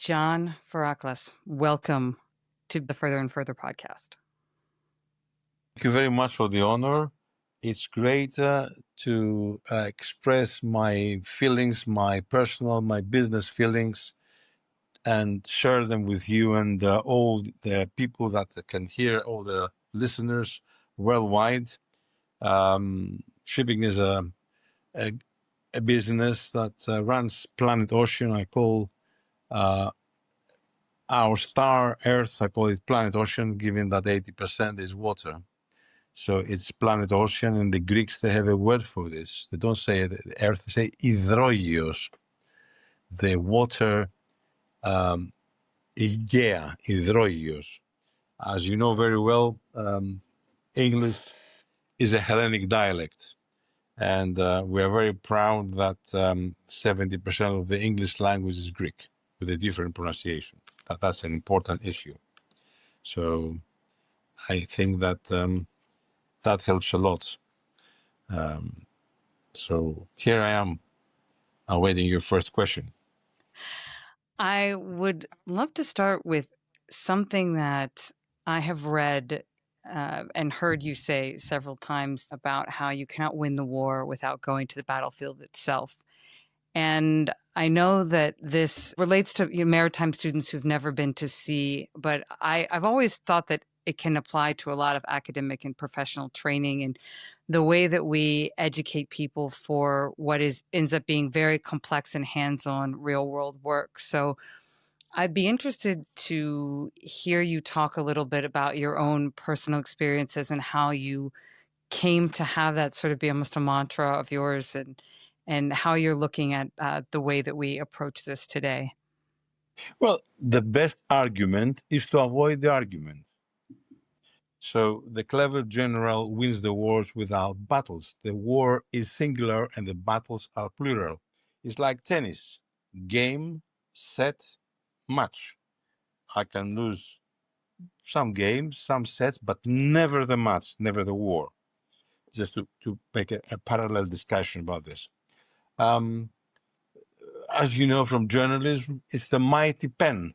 John Faraclas, welcome to the Further and Further podcast. Thank you very much for the honor. It's great to express my feelings, my personal, my business feelings, and share them with you and all the people that can hear, all the listeners worldwide. Shipping is a business that runs planet Ocean. I call our star Earth, I call it planet Ocean, given that 80% is water. So it's planet Ocean, and the Greeks, they have a word for this. They don't say Earth, they say hydroios, the water, Igea, hydroios. As you know very well, English is a Hellenic dialect. And we are very proud that 70% of the English language is Greek, with a different pronunciation. That's an important issue. So I think that that helps a lot. So here I am, awaiting your first question. I would love to start with something that I have read and heard you say several times about how you cannot win the war without going to the battlefield itself. And I know that this relates to maritime students who've never been to sea, but I've always thought that it can apply to a lot of academic and professional training and the way that we educate people for what ends up being very complex and hands-on real-world work. So I'd be interested to hear you talk a little bit about your own personal experiences and how you came to have that sort of be almost a mantra of yours and how you're looking at the way that we approach this today. Well, the best argument is to avoid the argument. So the clever general wins the wars without battles. The war is singular and the battles are plural. It's like tennis: game, set, match. I can lose some games, some sets, but never the match, never the war. Just to make a parallel discussion about this. As you know from journalism, it's the mighty pen,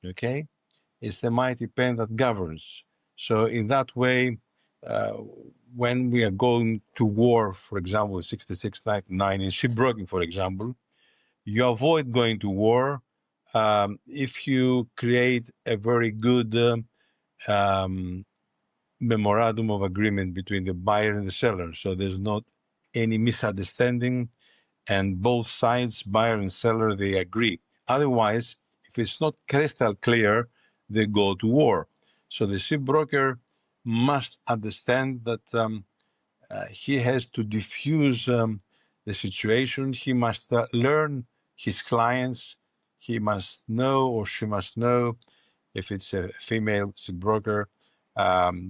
okay? It's the mighty pen that governs. So in that way, when we are going to war, for example, 66, 99, in shipbroking, for example, you avoid going to war if you create a very good memorandum of agreement between the buyer and the seller. So there's not any misunderstanding, and both sides, buyer and seller, they agree. Otherwise, if it's not crystal clear, they go to war. So the shipbroker must understand that he has to diffuse the situation. He must learn his clients. He must know, or she must know, if it's a female shipbroker,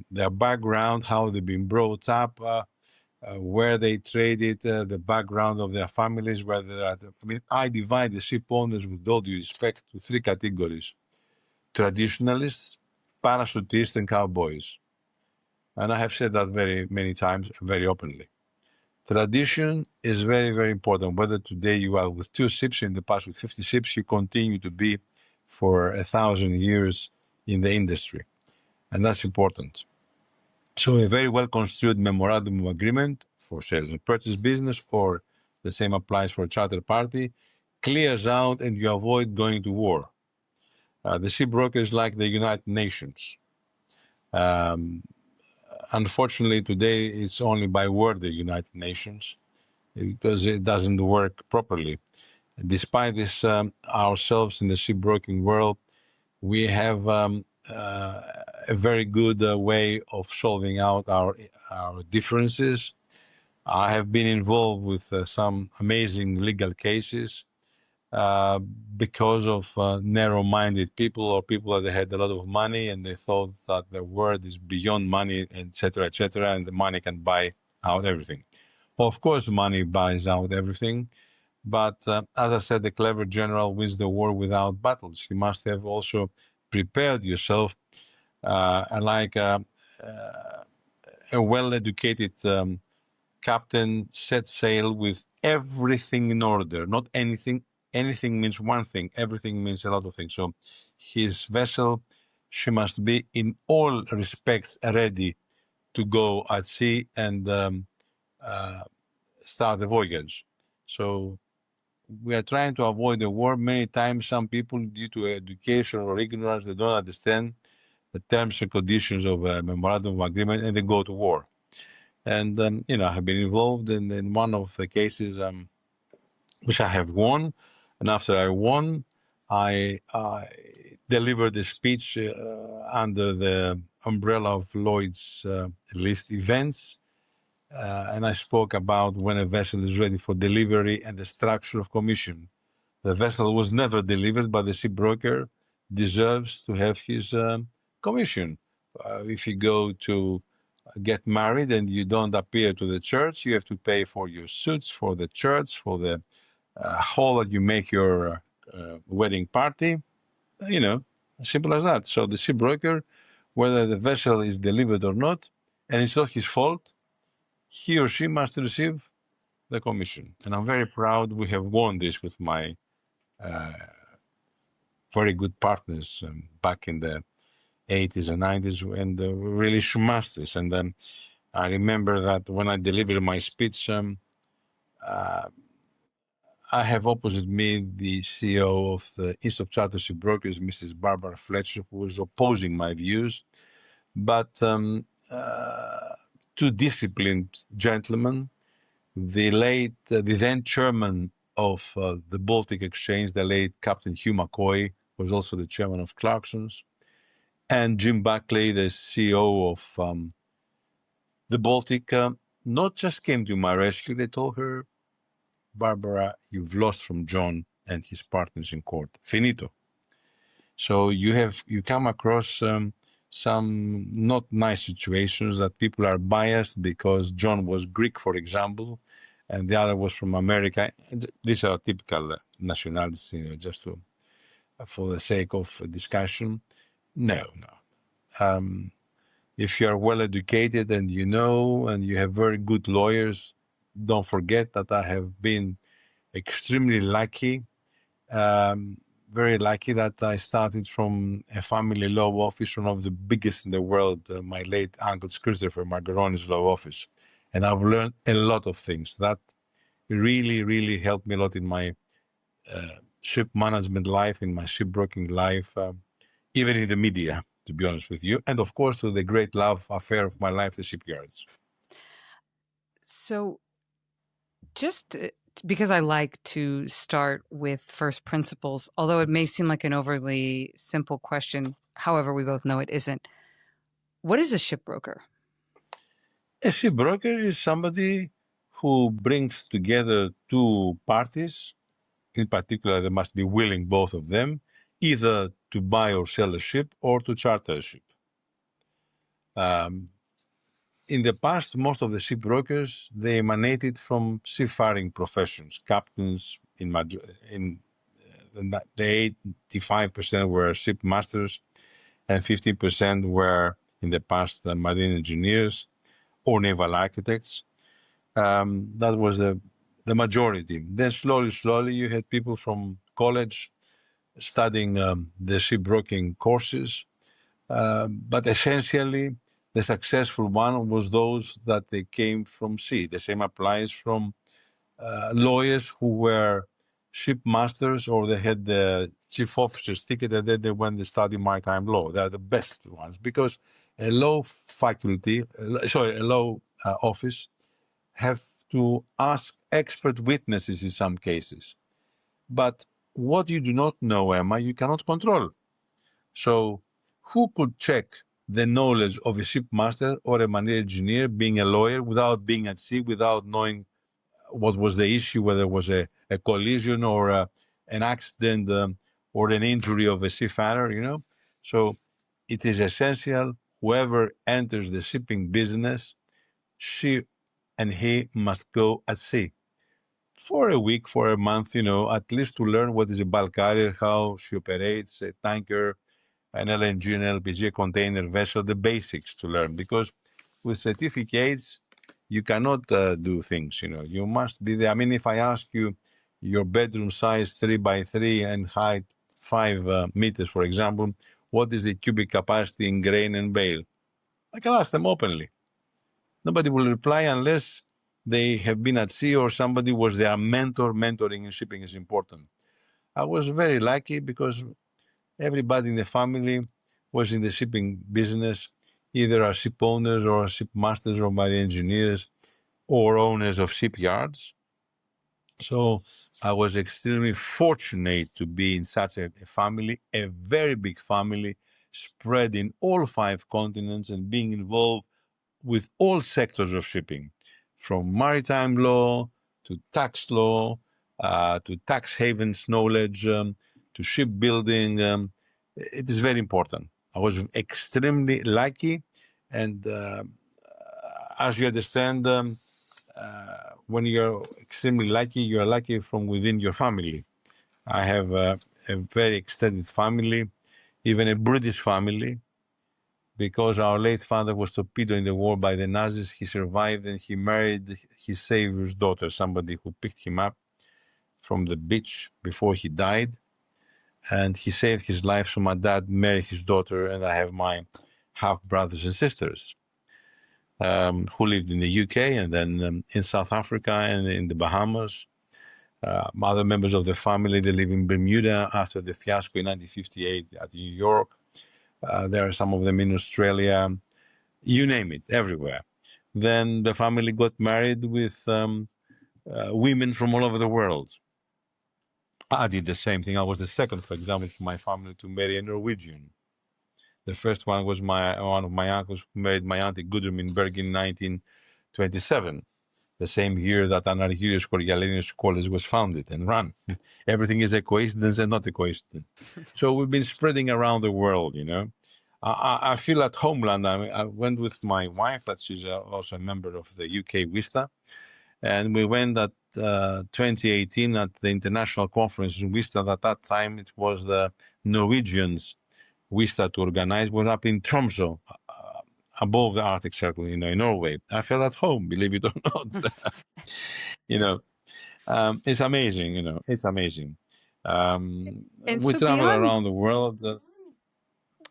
their background, how they've been brought up, where they traded, the background of their families, where they're at. I mean, I divide the ship owners, with all due respect, to three categories: traditionalists, parachutists, and cowboys. And I have said that very many times, very openly. Tradition is very, very important. Whether today you are with 2 ships, in the past with 50 ships, you continue to be for 1,000 years in the industry. And that's important. So a very well-construed memorandum of agreement for sales and purchase business, or the same applies for a charter party, clears out and you avoid going to war. The shipbroker is like the United Nations. Unfortunately, today it's only by word, the United Nations, because it doesn't work properly. Despite this, ourselves in the shipbroking world, we have a very good way of solving out our differences. I have been involved with some amazing legal cases because of narrow-minded people, or people that had a lot of money and they thought that the word is beyond money, etc., and the money can buy out everything. Well, of course, money buys out everything. But as I said, the clever general wins the war without battles. You must have also prepared yourself, like a well-educated captain set sail with everything in order, not anything, anything means one thing, everything means a lot of things. So his vessel, she must be in all respects ready to go at sea and start the voyage. So we are trying to avoid the war. Many times some people, due to education or ignorance, they don't understand the terms and conditions of a memorandum of agreement, and they go to war. And I have been involved in one of the cases which I have won. And after I won, I delivered a speech under the umbrella of Lloyd's list events. And I spoke about when a vessel is ready for delivery and the structure of commission. The vessel was never delivered, but the shipbroker deserves to have his commission. If you go to get married and you don't appear to the church, you have to pay for your suits, for the church, for the hall that you make your wedding party. As simple as that. So the shipbroker, whether the vessel is delivered or not, and it's not his fault, he or she must receive the commission. And I'm very proud we have won this with my very good partners back in the 80s and 90s, and really smashed this. And I remember that when I delivered my speech, I have opposite me the CEO of the Institute of Chartership Brokers, Mrs. Barbara Fletcher, who was opposing my views. But two disciplined gentlemen, the then chairman of the Baltic Exchange, the late Captain Hugh McCoy, was also the chairman of Clarkson's, and Jim Buckley, the CEO of the Baltic, not just came to my rescue, they told her, Barbara, you've lost from John and his partners in court. Finito. So you come across some not nice situations that people are biased because John was Greek, for example, and the other was from America. These are typical nationalities, just for the sake of discussion. No. If you are well educated and and you have very good lawyers, don't forget that I have been extremely lucky, very lucky that I started from a family law office, one of the biggest in the world, my late uncle Christopher Margaroni's law office. And I've learned a lot of things that really, really helped me a lot in my ship management life, in my shipbroking life, even in the media, to be honest with you. And of course, to the great love affair of my life, the shipyards. So just because I like to start with first principles, although it may seem like an overly simple question, however, we both know it isn't. What is a shipbroker? A shipbroker is somebody who brings together two parties. In particular, they must be willing, both of them, either to buy or sell a ship or to charter a ship. In the past, most of the shipbrokers, they emanated from seafaring professions. Captains, in the 85% were shipmasters, and 15% were, in the past, marine engineers or naval architects. That was the majority. Then slowly, you had people from college studying the shipbroking courses. But essentially, the successful one was those that they came from sea. The same applies from lawyers who were shipmasters or they had the chief officer's ticket and then they went to study maritime law. They are the best ones because a law office have to ask expert witnesses in some cases. But what you do not know, Emma, you cannot control. So who could check the knowledge of a shipmaster or a marine engineer being a lawyer without being at sea, without knowing what was the issue, whether it was a collision or an accident or an injury of a seafarer, So it is essential whoever enters the shipping business, she and he must go at sea for a week, for a month, at least to learn what is a bulk carrier, how she operates, a tanker, an LNG and LPG container vessel, the basics to learn. Because with certificates, you cannot do things, You must be there. I mean, if I ask you, your bedroom size 3 by 3 and height 5 meters, for example, what is the cubic capacity in grain and bale? I can ask them openly. Nobody will reply unless they have been at sea or somebody was their mentor. Mentoring in shipping is important. I was very lucky because everybody in the family was in the shipping business, either as ship owners or ship masters or marine engineers or owners of shipyards. So I was extremely fortunate to be in such a family, a very big family, spread in all 5 continents and being involved with all sectors of shipping, from maritime law to tax law, to tax havens knowledge, to shipbuilding. It is very important. I was extremely lucky, and as you understand, when you're extremely lucky, you're lucky from within your family. I have a very extended family, even a British family, because our late father was torpedoed in the war by the Nazis. He survived and he married his savior's daughter, somebody who picked him up from the beach before he died. And he saved his life, so my dad married his daughter, and I have my half brothers and sisters who lived in the UK and then in South Africa and in the Bahamas. Other members of the family, they live in Bermuda after the fiasco in 1958 at New York. There are some of them in Australia, you name it, everywhere. Then the family got married with women from all over the world. I did the same thing. I was the second, for example, for my family to marry a Norwegian. The first one was one of my uncles who married my auntie Gudrun in 1927, the same year that Anarchirios Korgialenios College was founded and run. Everything is a coincidence and not a coincidence. So we've been spreading around the world, you know. I feel at homeland. I went with my wife, that she's also a member of the UK WISTA, and we went at 2018 at the international conference in WISTA. At that time, it was the Norwegians WISTA to organize. We're up in Tromsø, above the Arctic Circle, you know, in Norway. I felt at home, believe it or not. You know, it's amazing. You know, it's amazing. And We so travel beyond around the world.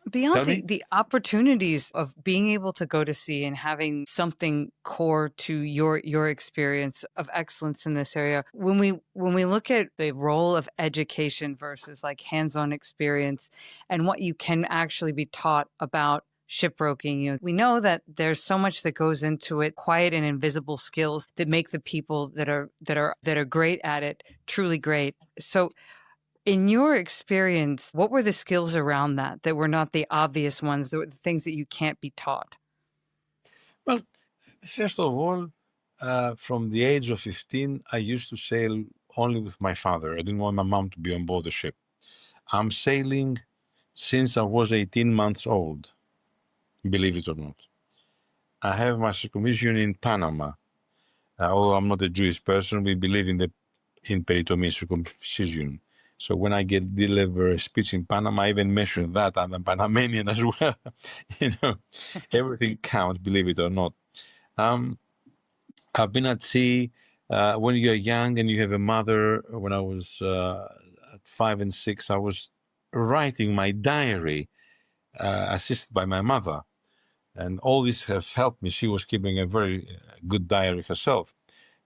beyond Tell the me. the opportunities of being able to go to sea and having something core to your experience of excellence in this area, when we look at the role of education versus like hands-on experience and what you can actually be taught about shipbroking, we know that there's so much that goes into it, quiet and invisible skills that make the people that are great at it truly great. So in your experience, what were the skills around that were not the obvious ones, the things that you can't be taught? Well, first of all, from the age of 15, I used to sail only with my father. I didn't want my mom to be on board the ship. I'm sailing since I was 18 months old, believe it or not. I have my circumcision in Panama. Although I'm not a Jewish person, we believe in peritoneal circumcision. So when I get deliver a speech in Panama, I even mention that I'm a Panamanian as well. You know, everything counts, believe it or not. I've been at sea when you're young and you have a mother. When I was at 5 and 6, I was writing my diary, assisted by my mother. And all this has helped me. She was keeping a very good diary herself.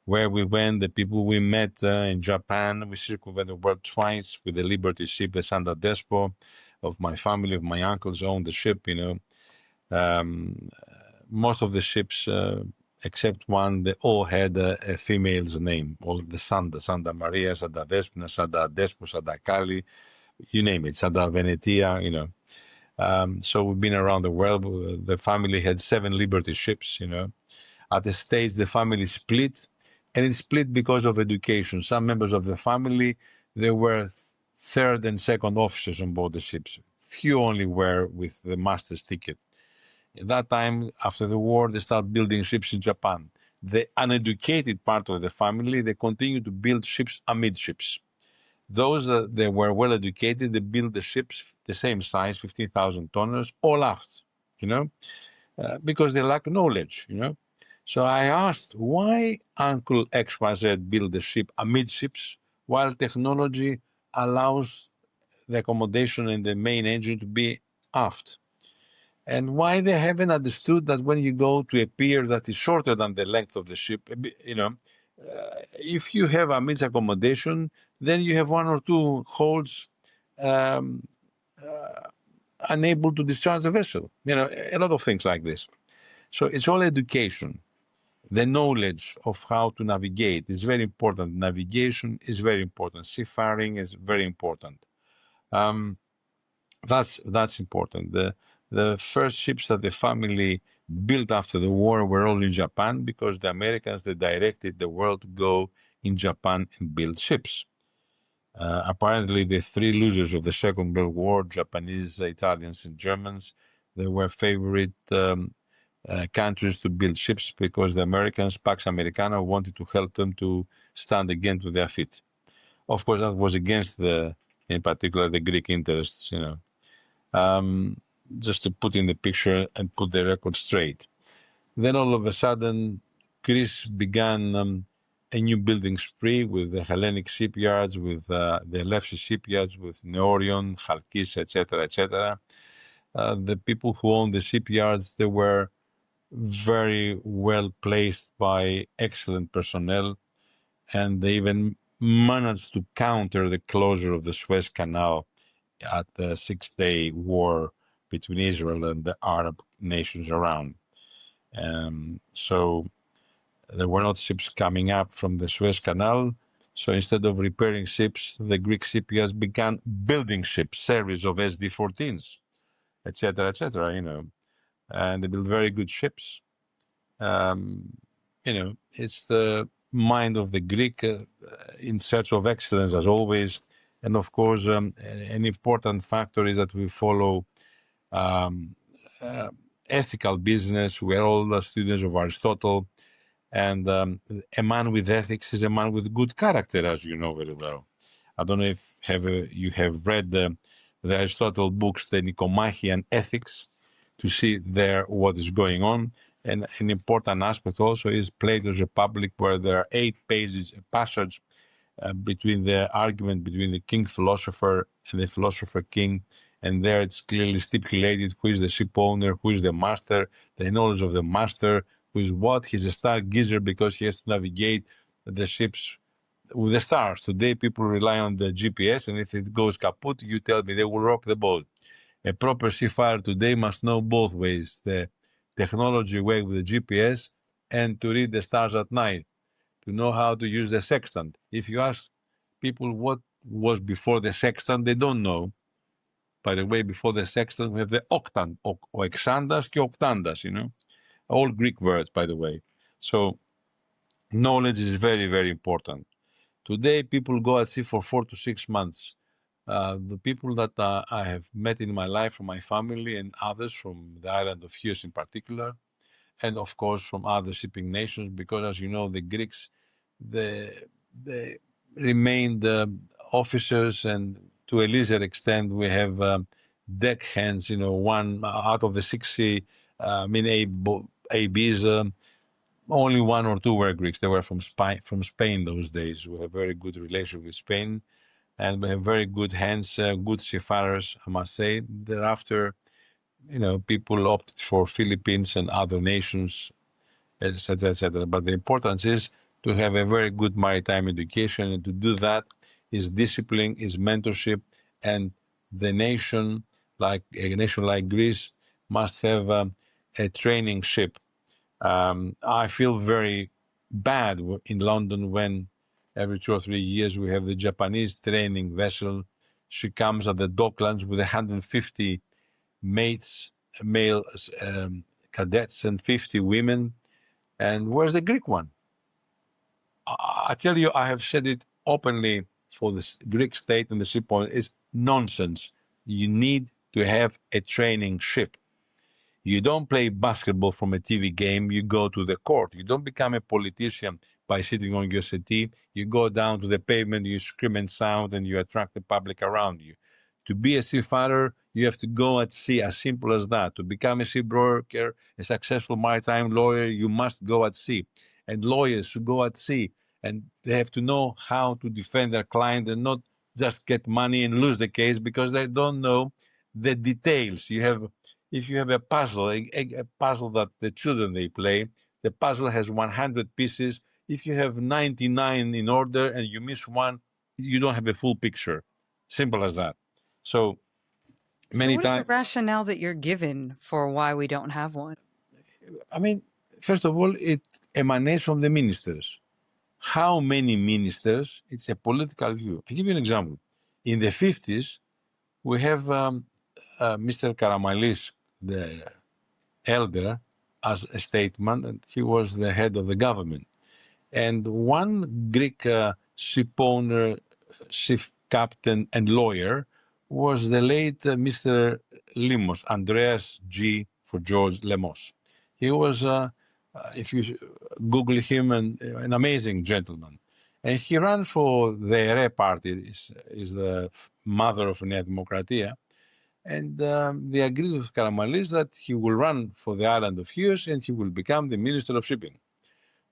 Where we went, the people we met in Japan, we circumvented the world twice with the Liberty ship, the Santa Despo, of my family, of my uncles owned the ship, you know. Um, Most of the ships, except one, they all had a female's name. All of the Santa Maria, Santa Despina, Santa Despo, Santa Kali, you name it, Santa Venetia, you know. So we've been around the world. The family had 7 Liberty ships, you know. At the stage, the family split, and it split because of education. Some members of the family, they were third and second officers on board the ships. Few only were with the master's ticket. At that time, after the war, they started building ships in Japan. The uneducated part of the family, they continued to build ships amidships. Those that they were well educated, they built the ships the same size, 15,000 tonners, all aft, you know, because they lack knowledge, you know. So I asked, why Uncle XYZ built the ship amidships while technology allows the accommodation and the main engine to be aft. And why they haven't understood that when you go to a pier that is shorter than the length of the ship, if you have a mid accommodation, then you have one or two holds um, unable to discharge the vessel. A lot of things like this. So it's all education. The knowledge of how to navigate is very important. Navigation is very important. Seafaring is very important. Um, that's important. The first ships that the family built after the war were all in Japan because the Americans they directed the world to go in Japan and build ships. Apparently, the three losers of the Second World War, Japanese, Italians, and Germans, they were favorite countries to build ships because the Americans, Pax Americana, wanted to help them to stand again to their feet. Of course, that was against in particular, the Greek interests, just to put in the picture and put the record straight. Then all of a sudden, Greece began a new building spree with the Hellenic shipyards, with the Elefsi shipyards, with Neorion, Chalkis, etc., etc. The people who owned the shipyards, they were very well placed by excellent personnel, and they even managed to counter the closure of the Suez Canal at the Six-Day War between Israel and the Arab nations around. So there were not ships coming up from the Suez Canal. So instead of repairing ships, the Greek shipyards began building ships, series of SD-14s, etc., etc. And they built very good ships. It's the mind of the Greek in search of excellence as always. And of course, an important factor is that we follow um, uh, ethical business. We're all students of Aristotle. And a man with ethics is a man with good character, as you know very well. I don't know if you have read the Aristotle books, the Nicomachean Ethics, to see there what is going on. And an important aspect also is Plato's Republic, where there are 8 pages, a passage between the argument between the king philosopher and the philosopher king. And there it's clearly stipulated who is the ship owner, who is the master, the knowledge of the master, who is what. He's a stargazer because he has to navigate the ships with the stars. Today, people rely on the GPS, and if it goes kaput, you tell me they will rock the boat. A proper seafarer today must know both ways, the technology way with the GPS and to read the stars at night, to know how to use the sextant. If you ask people what was before the sextant, they don't know. By the way, before the sextant, we have the octant, oxandas και octandas, all Greek words, by the way. So knowledge is very, very important. Today, people go at sea for 4 to 6 months. The people that I have met in my life from my family and others from the island of Chios in particular, and of course from other shipping nations, because as you know, the Greeks, they remained officers, and to a lesser extent, we have deck hands, one out of the 60 ABs, only 1 or 2 were Greeks. They were from Spain those days. We have very good relationship with Spain, and we have very good hands, good seafarers, I must say. Thereafter, people opted for Philippines and other nations, etc., etc. But the importance is to have a very good maritime education, and to do that is discipline, is mentorship, and the nation, like a nation like Greece, must have a training ship. I feel very bad in London when every 2 or 3 years we have the Japanese training vessel. She comes at the docklands with 150 mates, male cadets, and 50 women. And where's the Greek one? I tell you, I have said it openly for the Greek state and the ship owner, it's nonsense. You need to have a training ship. You don't play basketball from a TV game, you go to the court. You don't become a politician by sitting on your settee. You go down to the pavement, you scream and sound, and you attract the public around you. To be a seafarer, you have to go at sea, as simple as that. To become a shipbroker, a successful maritime lawyer, you must go at sea. And lawyers should go at sea. and they have to know how to defend their client and not just get money and lose the case because they don't know the details. If you have a puzzle, a puzzle that the children they play, the puzzle has 100 pieces. If you have 99 in order and you miss one, you don't have a full picture. Simple as that. So So many what is the times, rationale that you're given for why we don't have one? I mean, first of all, it emanates from the ministers. How many ministers? It's a political view. I'll give you an example. In the 50s, we have Mr. Karamanlis, the elder, as a statesman, and he was the head of the government. And one Greek ship owner, ship captain, and lawyer was the late Mr. Lemos, Andreas G. for George Lemos. He was, if you Google him, an amazing gentleman. And he ran for the aide party, is the mother of Nea Demokratia. And they agreed with Karamanlis that he will run for the island of Chios and he will become the Minister of Shipping.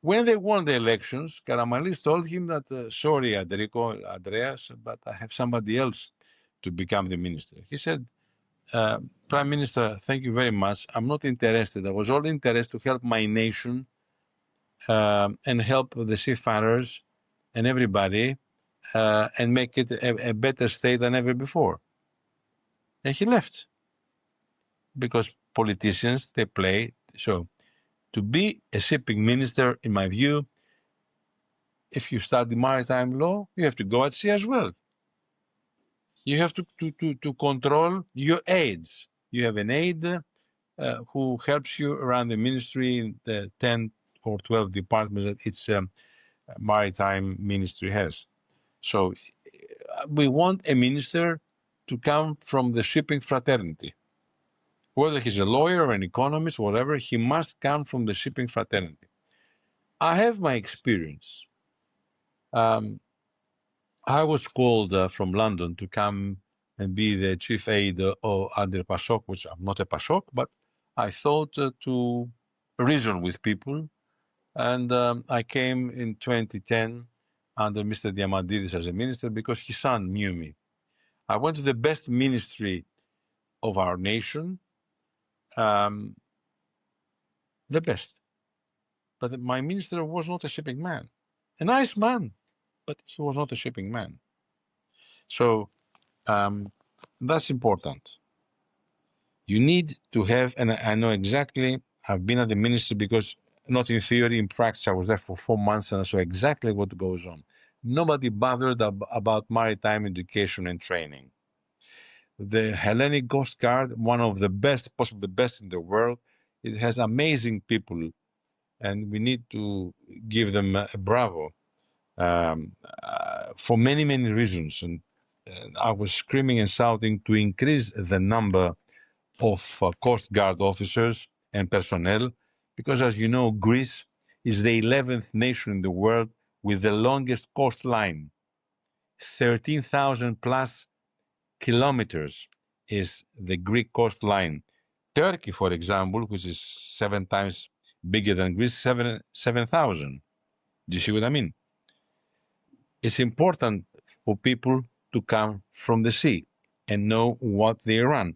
When they won the elections, Karamanlis told him that, sorry, Andreas, but I have somebody else to become the minister. He said, Prime Minister, thank you very much. I'm not interested. I was only interested to help my nation and help the seafarers and everybody and make it a better state than ever before. And he left because politicians, they play. So to be a shipping minister, in my view, if you study maritime law, you have to go at sea as well. You have to control your aides. You have an aide who helps you around the ministry in the 10 or 12 departments that its maritime ministry has. So we want a minister to come from the shipping fraternity. Whether he's a lawyer or an economist, whatever, he must come from the shipping fraternity. I have my experience. I was called from London to come and be the chief aide under PASOK, which I'm not a PASOK, but I thought to reason with people. And I came in 2010 under Mr. Diamandidis as a minister because his son knew me. I went to the best ministry of our nation, the best. But my minister was not a shipping man. A nice man, but he was not a shipping man. So that's important. You need to have, and I know exactly, I've been at the ministry because not in theory, in practice, I was there for 4 months and I saw exactly what goes on. Nobody bothered about maritime education and training. The Hellenic Coast Guard, one of the best, possibly the best in the world, it has amazing people and we need to give them a bravo for many, many reasons. And I was screaming and shouting to increase the number of Coast Guard officers and personnel, because as you know, Greece is the 11th nation in the world with the longest coastline. 13,000 plus kilometers is the Greek coastline. Turkey, for example, which is 7 times bigger than Greece, 7,000. Do you see what I mean? It's important for people to come from the sea and know what they run.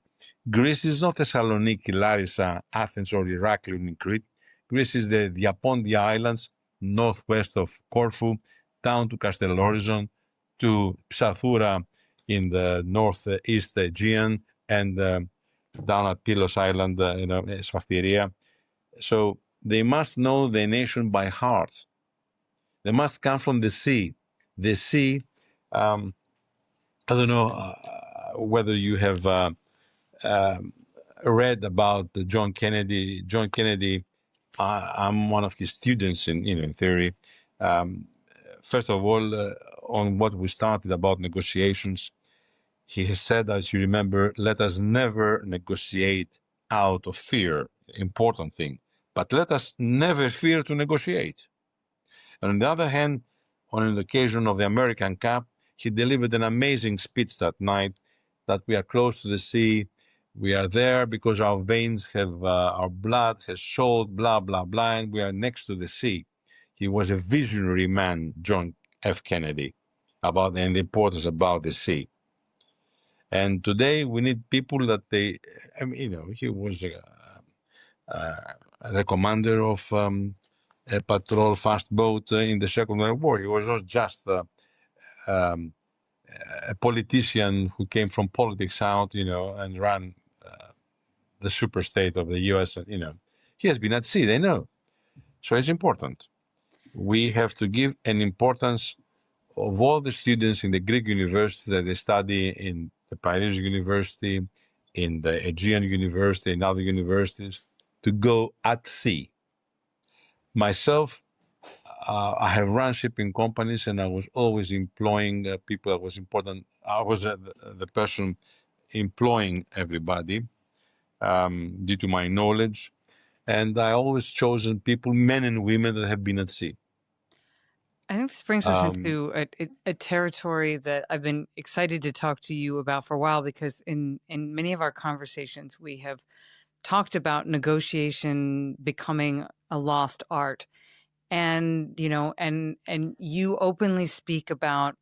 Greece is not Thessaloniki, Larissa, Athens, or Heraklion in Crete. Greece is the Diapondia Islands, northwest of Corfu, down to Castellorizo, to Psathura in the northeast Aegean, and down at Pylos Island, Sphakteria. So they must know the nation by heart. They must come from the sea. The sea, I don't know whether you have read about John Kennedy. John Kennedy, I'm one of his students in theory. First of all, on what we started about negotiations, he has said, as you remember, let us never negotiate out of fear, important thing, but let us never fear to negotiate. And on the other hand, on an occasion of the American Cup, he delivered an amazing speech that night that we are close to the sea. We are there because our veins have, our blood has sold, blah, blah, blah, and we are next to the sea. He was a visionary man, John F. Kennedy, about and the importance about the sea. And today we need people that they, I mean, you know, he was the commander of a patrol fast boat in the Second World War. He was not just um, a politician who came from politics out, you know, and ran the superstate of the U.S. You know, he has been at sea. They know, so it's important. We have to give an importance of all the students in the Greek university that they study in the Piraeus University, in the Aegean University, and other universities, to go at sea. Myself, I have run shipping companies, and I was always employing people. That was important. I was the person employing everybody due to my knowledge, and I always chosen people, men and women, that have been at sea. I think this brings us Um, into a territory that I've been excited to talk to you about for a while, because in many of our conversations we have talked about negotiation becoming a lost art. And you know, and you openly speak about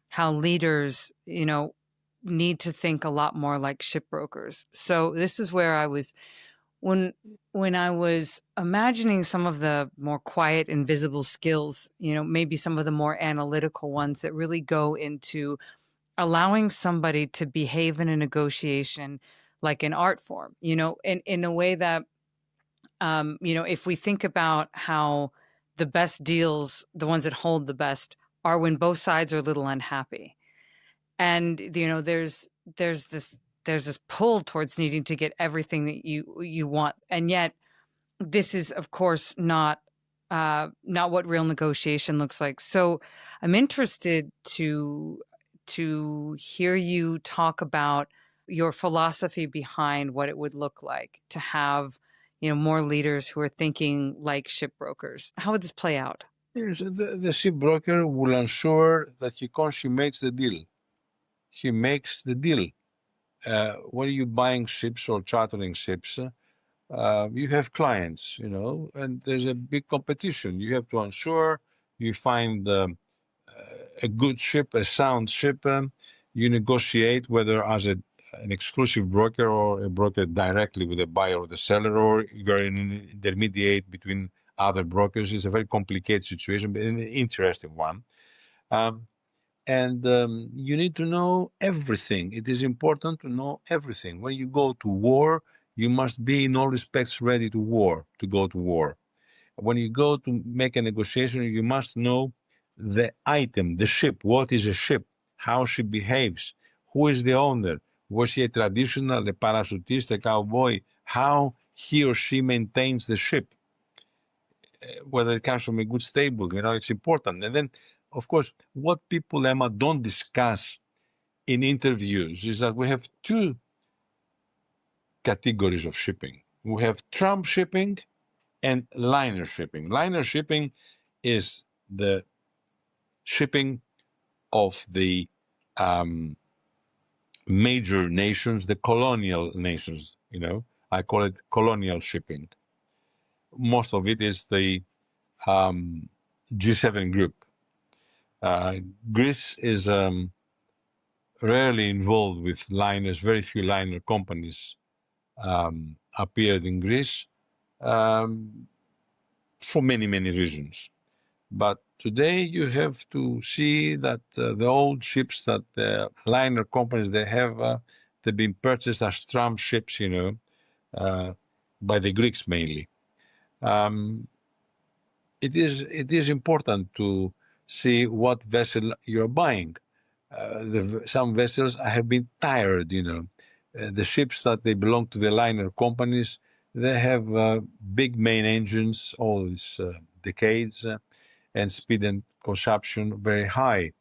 how leaders, you know, need to think a lot more like shipbrokers. So this is where I was when I was imagining some of the more quiet, invisible skills, you know, maybe some of the more analytical ones that really go into allowing somebody to behave in a negotiation like an art form, you know, in a way that, you know, if we think about how the best deals, the ones that hold the best, are when both sides are a little unhappy. And, you know, there's this there's this pull towards needing to get everything that you want. And yet this is, of course, not what real negotiation looks like. So I'm interested to hear you talk about your philosophy behind what it would look like to have, you know, more leaders who are thinking like shipbrokers. How would this play out? yes, the shipbroker will ensure that he consummates the deal. He makes the deal. When you're buying ships or chartering ships, you have clients, you know, and there's a big competition. You have to ensure you find a good ship, a sound ship. You negotiate whether as an exclusive broker or a broker directly with the buyer or the seller, or you're an intermediate between other brokers. It's a very complicated situation, but an interesting one. Um, and you need to know everything. It is important to know everything. When you go to war, you must be in all respects ready to go to war. When you go to make a negotiation, you must know the item, the ship. What is a ship? How she behaves? Who is the owner? Was she a traditional, a parachutist, a cowboy? How he or she maintains the ship? Whether it comes from a good stable, you know, it's important. And then, of course, what people, Emma, don't discuss in interviews is that we have two categories of shipping. We have tramp shipping and liner shipping. Liner shipping is the shipping of the major nations, the colonial nations, you know, I call it colonial shipping. Most of it is the G7 group. Uh, Greece is rarely involved with liners. Very few liner companies appeared in Greece for many, many reasons. But today you have to see that the old ships that the liner companies they have, they've been purchased as tramp ships, you know, by the Greeks mainly. Um, it is important to see what vessel you're buying. Some vessels have been tired, you know. The ships that they belong to the liner companies, they have big main engines, all these decades, and speed and consumption very high.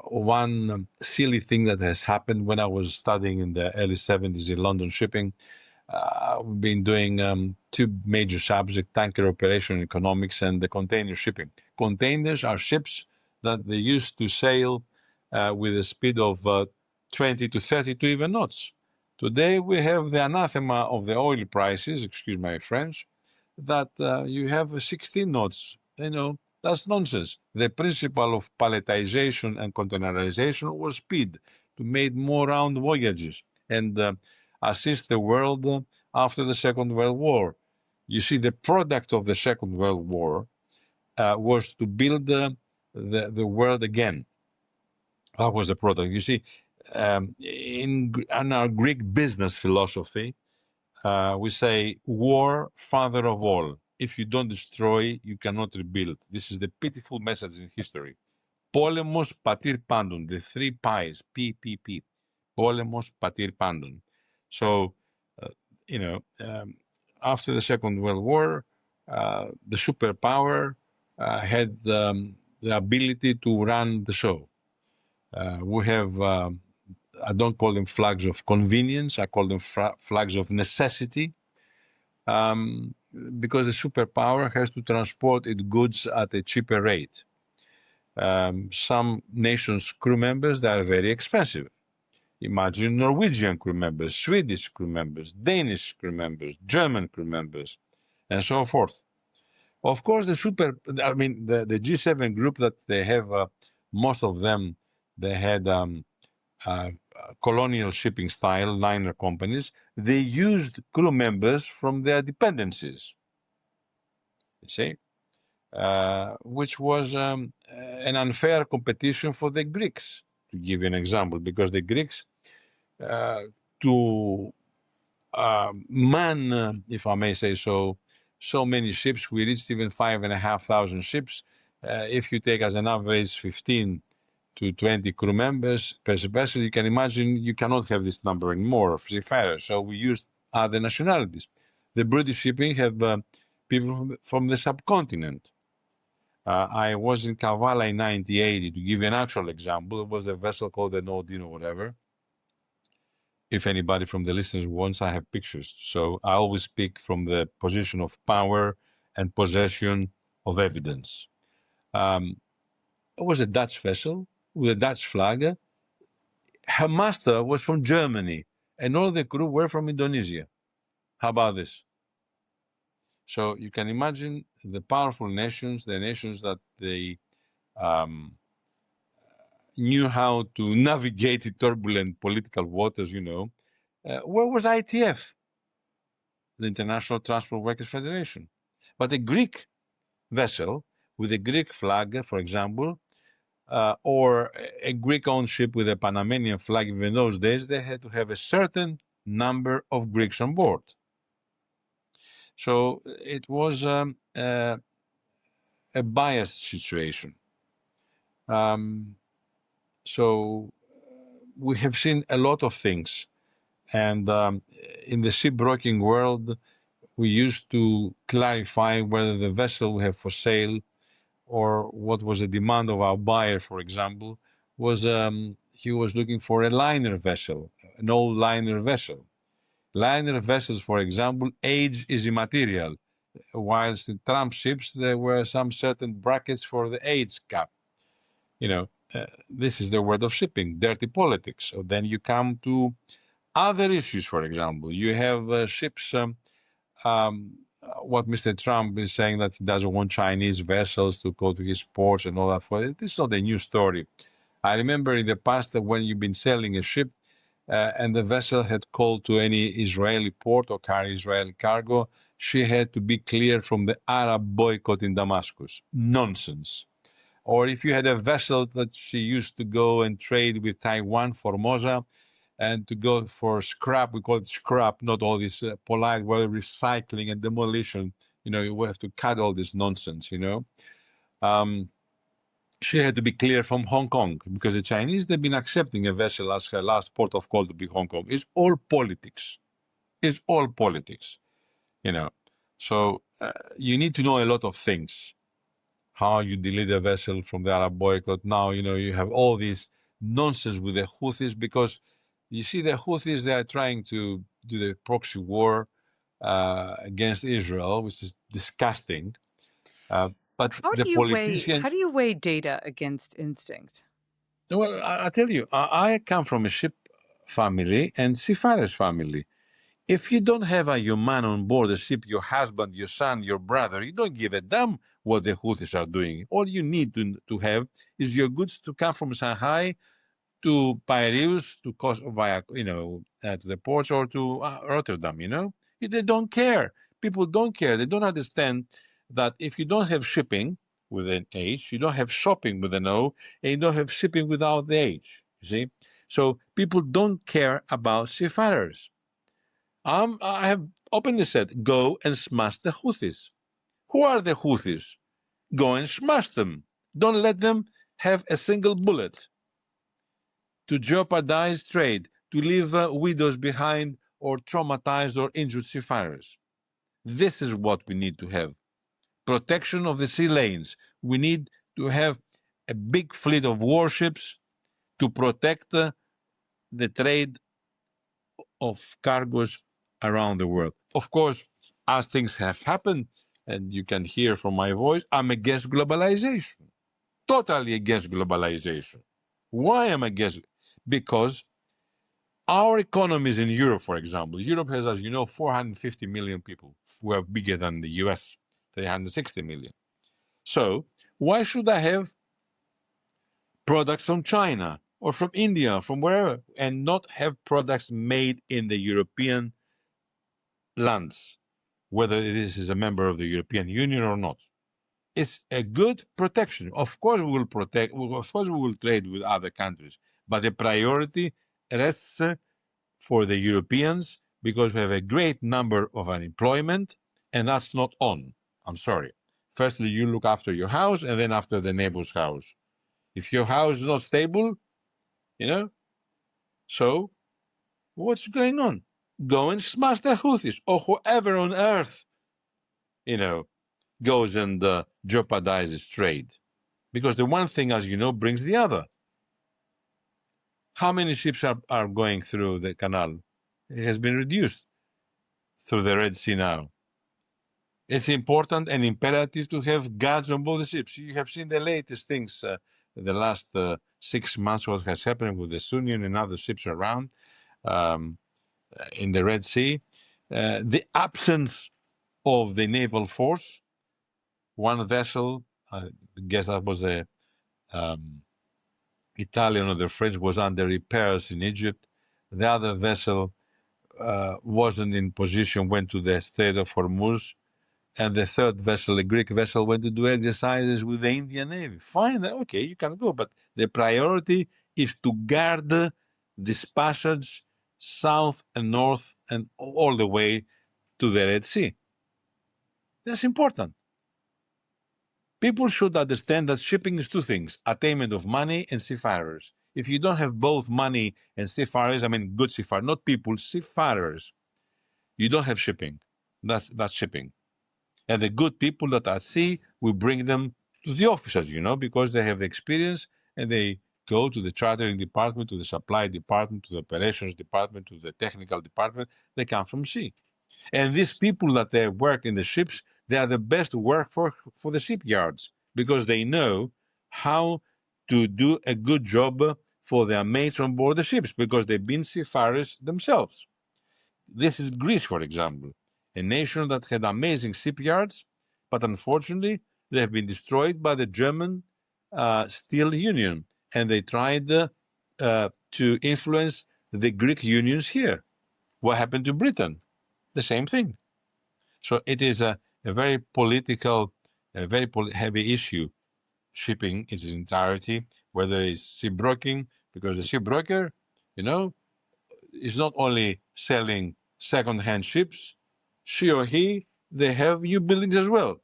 One silly thing that has happened when I was studying in the early 70s in London shipping, we've been doing two major subjects, tanker operation economics and the container shipping. Containers are ships that they used to sail with a speed of 20 to 32 even knots. Today we have the anathema of the oil prices, excuse my French, that you have 16 knots That's nonsense. The principle of palletization and containerization was speed to make more round voyages and assist the world after the Second World War. You see, the product of the Second World War was to build the world again. That was the product. You see, in our Greek business philosophy, we say, war, father of all. If you don't destroy, you cannot rebuild. This is the pitiful message in history. Πόλεμος πατήρ πάντων, the three pies, PPP. Πόλεμος πατήρ πάντων. So, after the Second World War, the superpower had the ability to run the show. We have, I don't call them flags of convenience, I call them flags of necessity, because the superpower has to transport its goods at a cheaper rate. Some nations' crew members, they are very expensive. Imagine Norwegian crew members, Swedish crew members, Danish crew members, German crew members, and so forth. Of course, the G7 group that they have, most of them, they had colonial shipping style liner companies. They used crew members from their dependencies, you see, which was an unfair competition for the Greeks, to give you an example, because the Greeks, to man, if I may say so, so many ships, we reached even 5,500 ships. If you take as an average 15 to 20 crew members per vessel, you can imagine you cannot have this number anymore of seafarers. So we used other nationalities. The British shipping have people from the subcontinent. I was in Kavala in 1980, to give you an actual example. It was a vessel called the Nordin or whatever. If anybody from the listeners wants, I have pictures. So I always speak from the position of power and possession of evidence. It was a Dutch vessel with a Dutch flag. Her master was from Germany, and all the crew were from Indonesia. How about this? So you can imagine the powerful nations, the nations that they knew how to navigate in turbulent political waters, where was ITF? The International Transport Workers Federation. But a Greek vessel with a Greek flag, for example, or a Greek-owned ship with a Panamanian flag, even in those days, they had to have a certain number of Greeks on board. So it was a biased situation. So we have seen a lot of things. And in the shipbroking world, we used to clarify whether the vessel we have for sale or what was the demand of our buyer, for example, was he was looking for a liner vessel, an old liner vessel. Liner vessels, for example, age is immaterial, whilst in tramp ships there were some certain brackets for the age cap. This is the word of shipping, dirty politics. So then you come to other issues, for example. You have ships, what Mr. Trump is saying, that he doesn't want Chinese vessels to go to his ports and all that. For it, this is not a new story. I remember in the past that when you've been selling a ship and the vessel had called to any Israeli port or carry Israeli cargo, she had to be cleared from the Arab boycott in Damascus. Nonsense. Or if you had a vessel that she used to go and trade with Taiwan, Formosa, and to go for scrap, we call it scrap, not all this polite word, recycling and demolition. You have to cut all this nonsense, She had to be cleared from Hong Kong because the Chinese, they've been accepting a vessel as her last port of call to be Hong Kong. It's all politics. It's all politics, So you need to know a lot of things. How you delete a vessel from the Arab boycott. Now, you have all this nonsense with the Houthis because you see the Houthis, they are trying to do the proxy war against Israel, which is disgusting. But How the do you weigh politician... how do you weigh data against instinct? Well, I tell you, I come from a ship family and seafarers family. If you don't have a human on board the ship, your husband, your son, your brother, you don't give a damn what the Houthis are doing. All you need to have is your goods to come from Shanghai to Piraeus, to via to the ports or to Rotterdam. They don't care. People don't care. They don't understand that if you don't have shipping with an H, you don't have shopping with an O, and you don't have shipping without the H. You see, so people don't care about seafarers. I have openly said, go and smash the Houthis. Who are the Houthis? Go and smash them. Don't let them have a single bullet to jeopardize trade, to leave widows behind or traumatized or injured seafarers. This is what we need to have. Protection of the sea lanes. We need to have a big fleet of warships to protect the trade of cargoes around the world. Of course, as things have happened, and you can hear from my voice, I'm against globalization. Totally against globalization. Why am I against? Because our economies in Europe, for example, Europe has, as you know, 450 million people who are bigger than the US, 360 million. So why should I have products from China or from India, from wherever, and not have products made in the European lands, whether this is a member of the European Union or not? It's a good protection. Of course, we will protect. Of course, we will trade with other countries, but the priority rests for the Europeans because we have a great number of unemployment, and that's not on. I'm sorry. Firstly, you look after your house, and then after the neighbor's house. If your house is not stable, so what's going on? Go and smash the Houthis or whoever on earth, goes and jeopardizes trade. Because the one thing, as you know, brings the other. How many ships are going through the canal? It has been reduced through the Red Sea now. It's important and imperative to have guards on board the ships. You have seen the latest things, the last 6 months, what has happened with the Sunnian and other ships around in the Red Sea. The absence of the naval force. One vessel, I guess that was the Italian or the French, was under repairs in Egypt. The other vessel wasn't in position, went to the Strait of Hormuz. And the third vessel, a Greek vessel, went to do exercises with the Indian Navy. Fine, okay, you can go. But the priority is to guard this passage south and north and all the way to the Red Sea. That's important. People should understand that shipping is two things: attainment of money and seafarers. If you don't have both money and seafarers, I mean good seafarers, not people, seafarers, you don't have shipping. That's shipping. And the good people that are at sea, we bring them to the officers, because they have experience, and they go to the chartering department, to the supply department, to the operations department, to the technical department. They come from sea. And these people that they work in the ships, they are the best work for the shipyards because they know how to do a good job for their mates on board the ships because they've been seafarers themselves. This is Greece, for example, a nation that had amazing shipyards, but unfortunately they have been destroyed by the German Steel Union, and they tried to influence the Greek unions here. What happened to Britain? The same thing. So it is a very political, a very heavy issue, shipping in its entirety, whether it's shipbroking, because the shipbroker, is not only selling second-hand ships, she or he, they have new buildings as well.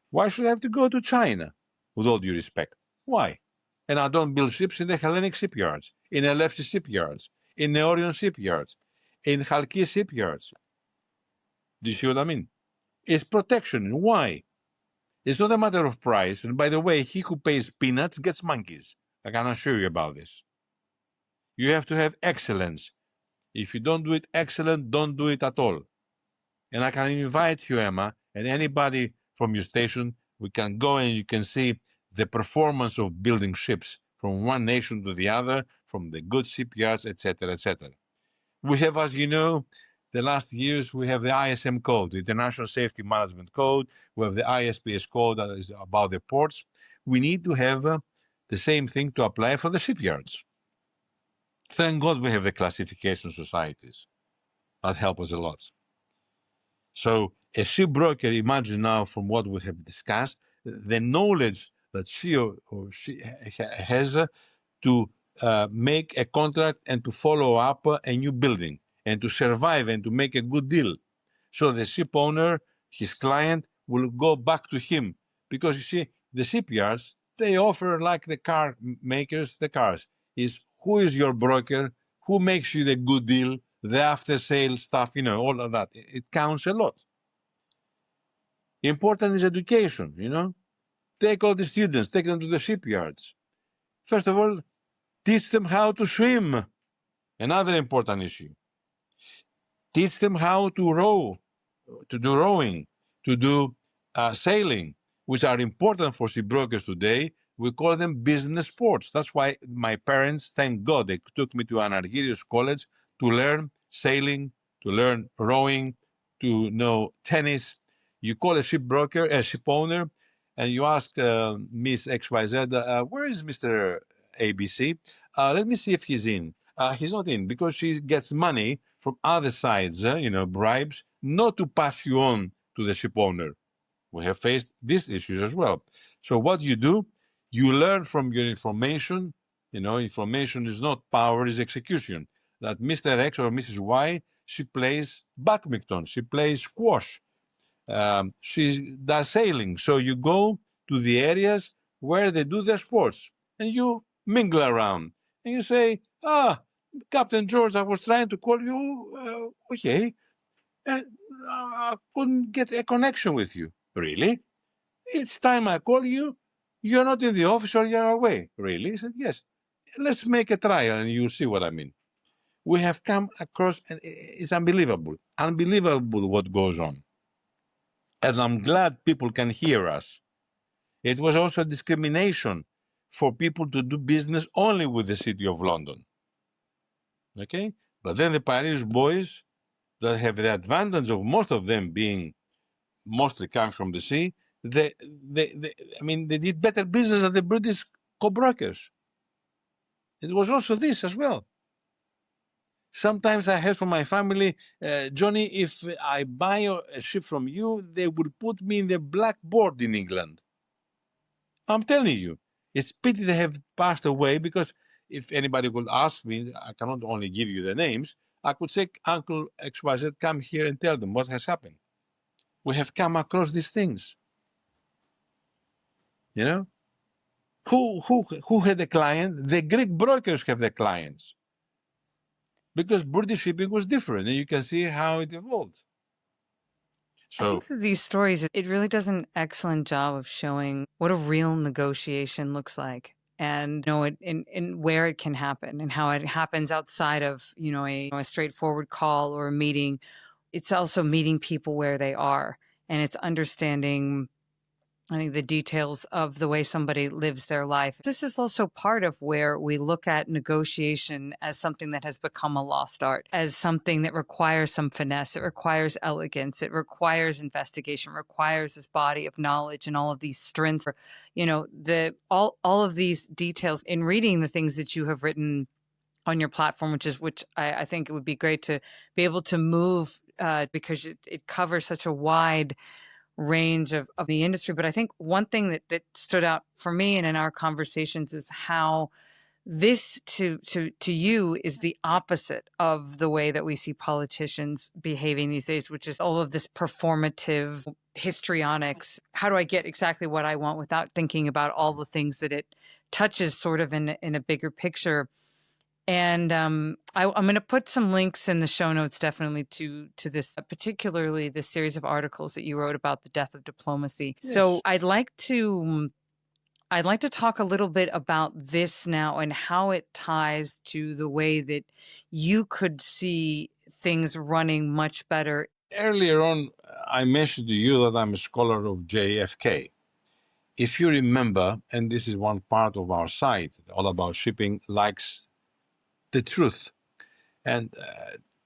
Why should I have to go to China, with all due respect? Why? And I don't build ships in the Hellenic shipyards, in the Elefsis shipyards, in the Orion shipyards, in Chalkis shipyards. Do you see what I mean? It's protection. Why? It's not a matter of price. And by the way, he who pays peanuts gets monkeys. I can assure you about this. You have to have excellence. If you don't do it excellent, don't do it at all. And I can invite you, Emma, and anybody from your station, we can go and you can see the performance of building ships from one nation to the other, from the good shipyards, etc., etc. We have, as you know, the last years, we have the ISM code, the International Safety Management Code. We have the ISPS code that is about the ports. We need to have the same thing to apply for the shipyards. Thank God we have the classification societies that help us a lot. So a shipbroker, imagine now from what we have discussed, the knowledge that she has to make a contract and to follow up a new building and to survive and to make a good deal. So the ship owner, his client, will go back to him because you see, the shipyards, they offer like the car makers, the cars, is who is your broker, who makes you the good deal, the after sale stuff, all of that. It counts a lot. Important is education, Take all the students, take them to the shipyards. First of all, teach them how to swim. Another important issue. Teach them how to row, to do rowing, to do sailing, which are important for shipbrokers today. We call them business sports. That's why my parents, thank God, they took me to an Argyrius college to learn sailing, to learn rowing, to know tennis. You call a shipbroker, a ship owner, and you ask Miss XYZ, where is Mr. ABC? Let me see if he's in. He's not in because she gets money from other sides, bribes, not to pass you on to the ship owner. We have faced these issues as well. So what you do, you learn from your information. Information is not power, is execution. That Mr. X or Mrs. Y, she plays badminton, she plays squash, she does sailing. So you go to the areas where they do their sports and you mingle around and you say, Captain George, I was trying to call you. Okay. I couldn't get a connection with you. Really? Each time I call you, you're not in the office or you're away. Really? He said, yes. Let's make a trial and you'll see what I mean. We have come across, and it's unbelievable. Unbelievable what goes on. And I'm glad people can hear us. It was also discrimination for people to do business only with the City of London. Okay? But then the Piraeus boys that have the advantage of most of them being mostly coming from the sea, they did better business than the British co-brokers. It was also this as well. Sometimes I heard from my family, Johnny, if I buy a ship from you, they will put me in the blackboard in England. I'm telling you, it's pity they have passed away because if anybody would ask me, I cannot only give you the names, I could say, Uncle XYZ, come here and tell them what has happened. We have come across these things. Who had the client? The Greek brokers have the clients. Because British shipping was different, and you can see how it evolved. I think through these stories, it really does an excellent job of showing what a real negotiation looks like and and where it can happen and how it happens outside of, a straightforward call or a meeting. It's also meeting people where they are, and it's understanding, I think, the details of the way somebody lives their life. This is also part of where we look at negotiation as something that has become a lost art, as something that requires some finesse. It requires elegance. It requires investigation, requires this body of knowledge and all of these strengths. All of these details in reading the things that you have written on your platform, which I think it would be great to be able to move because it covers such a wide range of the industry. But I think one thing that stood out for me and in our conversations is how this to you is the opposite of the way that we see politicians behaving these days, which is all of this performative histrionics. How do I get exactly what I want without thinking about all the things that it touches sort of in a bigger picture? And I'm going to put some links in the show notes, definitely, to this, particularly this series of articles that you wrote about the death of diplomacy. Yes. So I'd like to talk a little bit about this now and how it ties to the way that you could see things running much better. Earlier on, I mentioned to you that I'm a scholar of JFK. If you remember, and this is one part of our site, all about shipping, likes the truth. And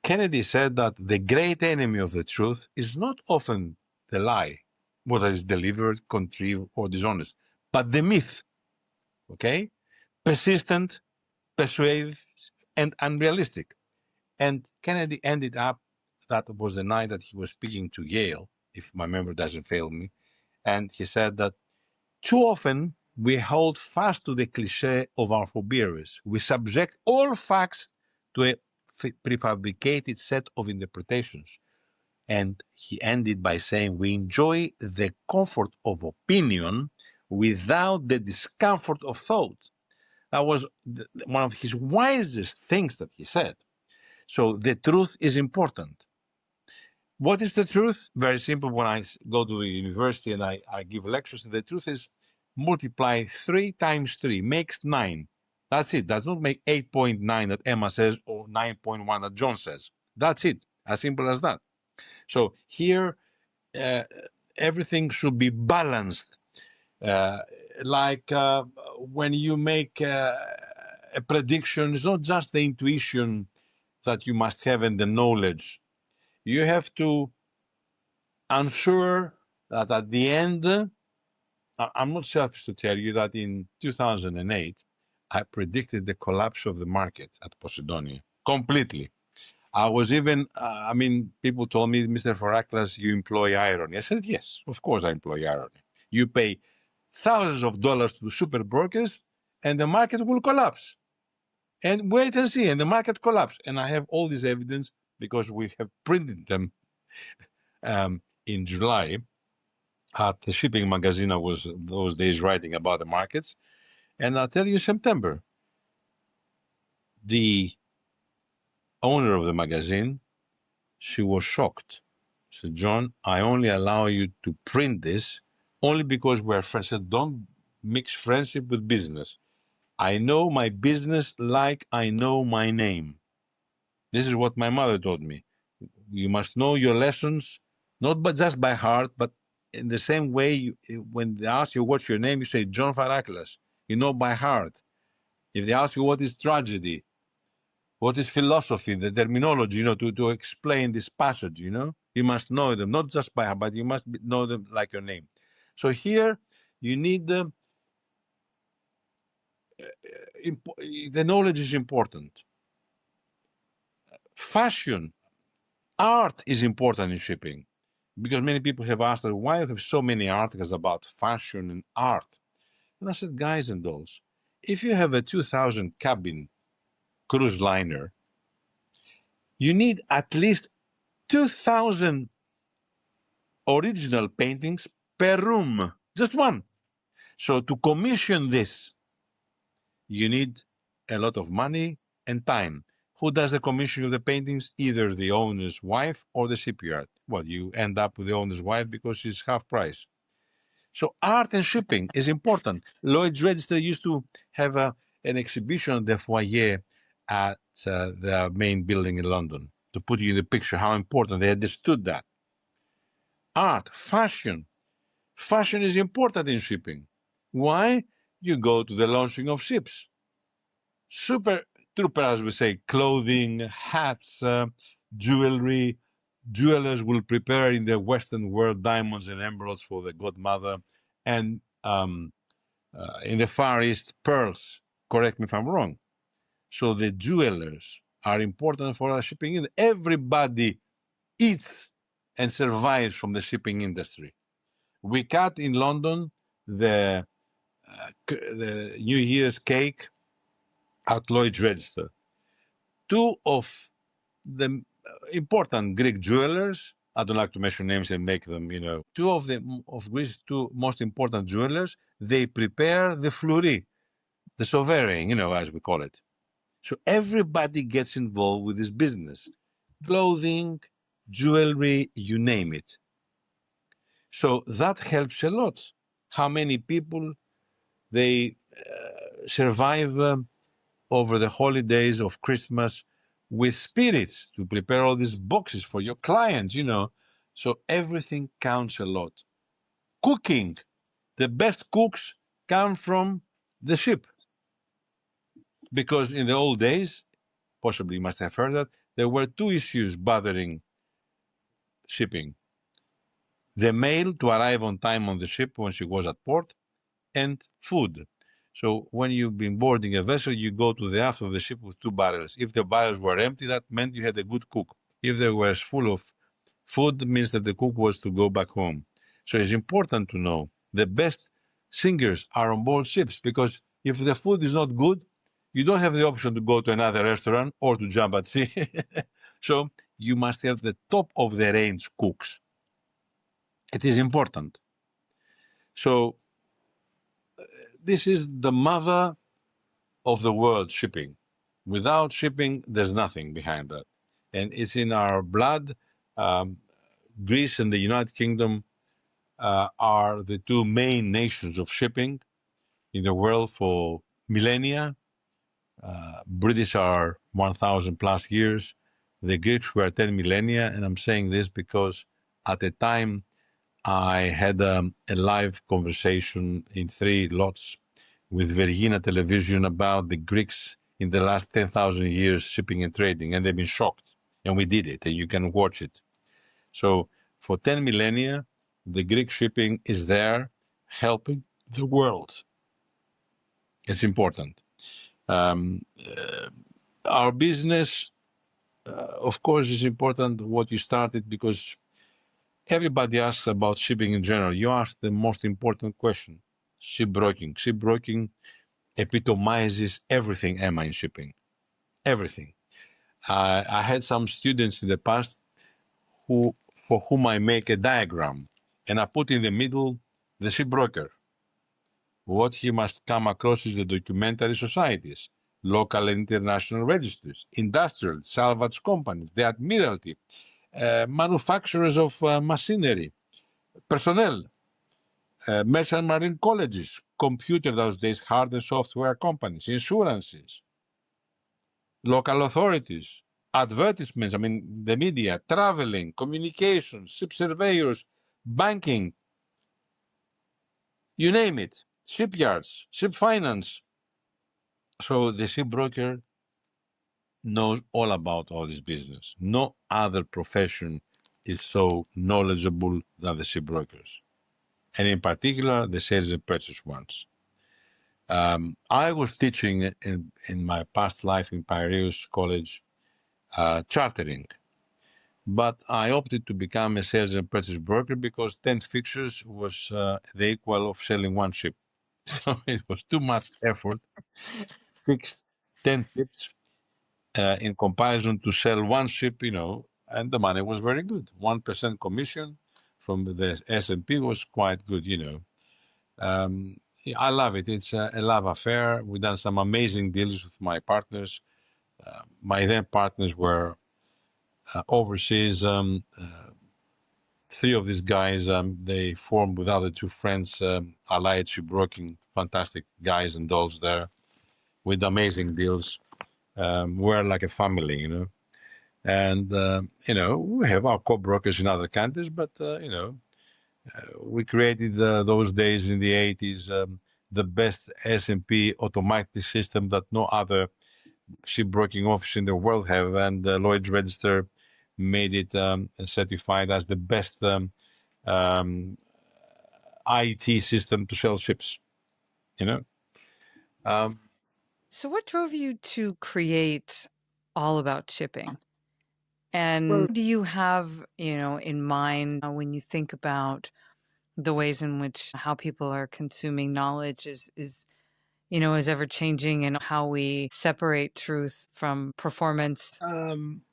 Kennedy said that the great enemy of the truth is not often the lie, whether it's delivered, contrived, or dishonest, but the myth, okay? Persistent, persuasive, and unrealistic. And Kennedy ended up, that was the night that he was speaking to Yale, if my memory doesn't fail me, and he said that too often we hold fast to the cliche of our forebears. We subject all facts to a prefabricated set of interpretations. And he ended by saying, we enjoy the comfort of opinion without the discomfort of thought. That was one of his wisest things that he said. So the truth is important. What is the truth? Very simple. When I go to the university and I give lectures, the truth is multiply 3 times 3 makes 9. That's it. Does not make 8.9 that Emma says or 9.1 that John says. That's it. As simple as that. So here, everything should be balanced. When you make a prediction, it's not just the intuition that you must have and the knowledge. You have to ensure that at the end, I'm not selfish to tell you that in 2008, I predicted the collapse of the market at Posidonia completely. I was even, people told me, Mr. Faraclas, you employ irony. I said, yes, of course I employ irony. You pay thousands of dollars to super brokers and the market will collapse. And wait and see, and the market collapsed. And I have all this evidence because we have printed them in July at the shipping magazine. I was those days writing about the markets. And I'll tell you, September, the owner of the magazine, she was shocked. She said, John, I only allow you to print this only because we're friends. I said, don't mix friendship with business. I know my business like I know my name. This is what my mother taught me. You must know your lessons, not but just by heart, but in the same way, when they ask you what's your name, you say John Faraclas. You know by heart. If they ask you what is tragedy, what is philosophy, the terminology, to explain this passage, you must know them, not just by heart, but you must know them like your name. So here, you need the knowledge is important. Fashion, art is important in shipping. Because many people have asked, why you have so many articles about fashion and art? And I said, guys and dolls, if you have a 2,000 cabin cruise liner, you need at least 2,000 original paintings per room, just one. So to commission this, you need a lot of money and time. Who does the commission of the paintings? Either the owner's wife or the shipyard. Well, you end up with the owner's wife because she's half price. So art and shipping is important. Lloyd's Register used to have an exhibition at the foyer at the main building in London to put you in the picture how important they understood that. Art, fashion. Fashion is important in shipping. Why? You go to the launching of ships. Super trooper, as we say, clothing, hats, jewelry. Jewelers will prepare in the Western world diamonds and emeralds for the godmother, and in the Far East, pearls. Correct me if I'm wrong. So the jewelers are important for our shipping industry. Everybody eats and survives from the shipping industry. We cut in London the New Year's cake at Lloyd's Register. Two of the important Greek jewelers, I don't like to mention names and make them, two of Greece's two most important jewelers, they prepare the fleury, the sovereign, as we call it. So everybody gets involved with this business. Clothing, jewelry, you name it. So that helps a lot. How many people, they survive over the holidays of Christmas with spirits to prepare all these boxes for your clients, So everything counts a lot. Cooking, the best cooks come from the ship. Because in the old days, possibly you must have heard that, there were two issues bothering shipping: the mail to arrive on time on the ship when she was at port, and food. So when you've been boarding a vessel, you go to the aft of the ship with two barrels. If the barrels were empty, that meant you had a good cook. If they were full of food, it means that the cook was to go back home. So it's important to know the best singers are on board ships, because if the food is not good, you don't have the option to go to another restaurant or to jump at sea. So you must have the top of the range cooks. It is important. So this is the mother of the world, shipping. Without shipping, there's nothing behind that. And it's in our blood. Um, Greece and the United Kingdom are the two main nations of shipping in the world for millennia. British are 1,000 plus years. The Greeks were 10 millennia. And I'm saying this because at the time I had a live conversation in 3 lots with Vergina television about the Greeks in the last 10,000 years shipping and trading, and they've been shocked. And we did it, and you can watch it. So for 10 millennia, the Greek shipping is there helping the world. It's important. Our business, of course, is important what you started, because everybody asks about shipping in general. You asked the most important question: shipbroking. Shipbroking epitomizes everything, Emma, in shipping. Everything. I had some students in the past for whom I make a diagram, and I put in the middle the shipbroker. What he must come across is the documentary societies, local and international registers, industrial, salvage companies, the admiralty, manufacturers of machinery, personnel, merchant marine colleges, computer those days, hard and software companies, insurances, local authorities, advertisements, I mean, the media, traveling, communications, ship surveyors, banking, you name it, shipyards, ship finance. So the shipbroker knows all about all this business. No other profession is so knowledgeable than the shipbrokers, and in particular, the sales and purchase ones. I was teaching in my past life in Piraeus College chartering, but I opted to become a sales and purchase broker because 10 fixtures was the equal of selling one ship. So it was too much effort, fixed 10 ships in comparison to sell one ship, and the money was very good. 1% commission from the S&P was quite good, Yeah, I love it. It's a love affair. We've done some amazing deals with my partners. My then partners were overseas. 3 of these guys, they formed with other 2 friends, Allied Shipbroking, fantastic guys and dolls there with amazing deals. We're like a family. And, we have our co-brokers in other countries, but, we created those days in the 80s, the best S&P automatic system that no other shipbroking office in the world have, and Lloyd's Register made it certified as the best um, IT system to sell ships. You know. Um, So, what drove you to create All About Shipping? And what do you have, in mind when you think about the ways in which how people are consuming knowledge is ever changing, and how we separate truth from performance? I'm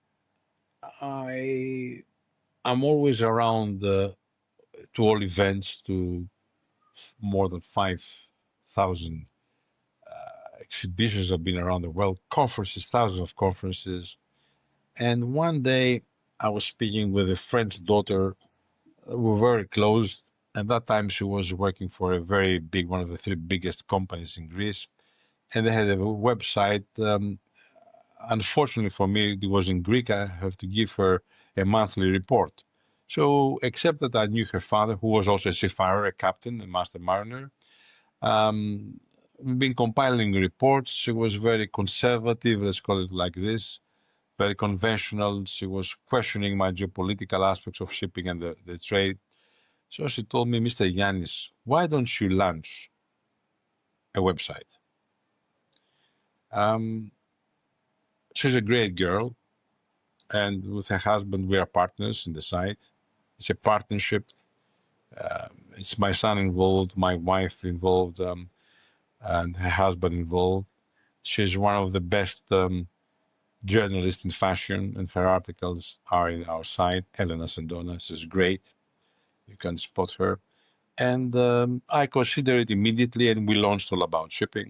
always around to all events, to more than 5,000 exhibitions have been around the world, conferences, thousands of conferences. And one day I was speaking with a French daughter. We were very close. At that time, she was working for a very big, one of the 3 biggest companies in Greece. And they had a website. Unfortunately for me, it was in Greek. I have to give her a monthly report. So, except that I knew her father, who was also a seafarer, a captain, a master mariner, we've been compiling reports. She was very conservative, let's call it like this, very conventional. She was questioning my geopolitical aspects of shipping and the trade. So she told me, Mr. Ioannis, why don't you launch a website? Um, she's a great girl, and with her husband, we are partners in the site. It's a partnership. It's my son involved, my wife involved, and her husband involved. She's one of the best journalists in fashion, and her articles are in our site. Elena Sendona, she's great. You can spot her. And I consider it immediately, and we launched All About Shipping.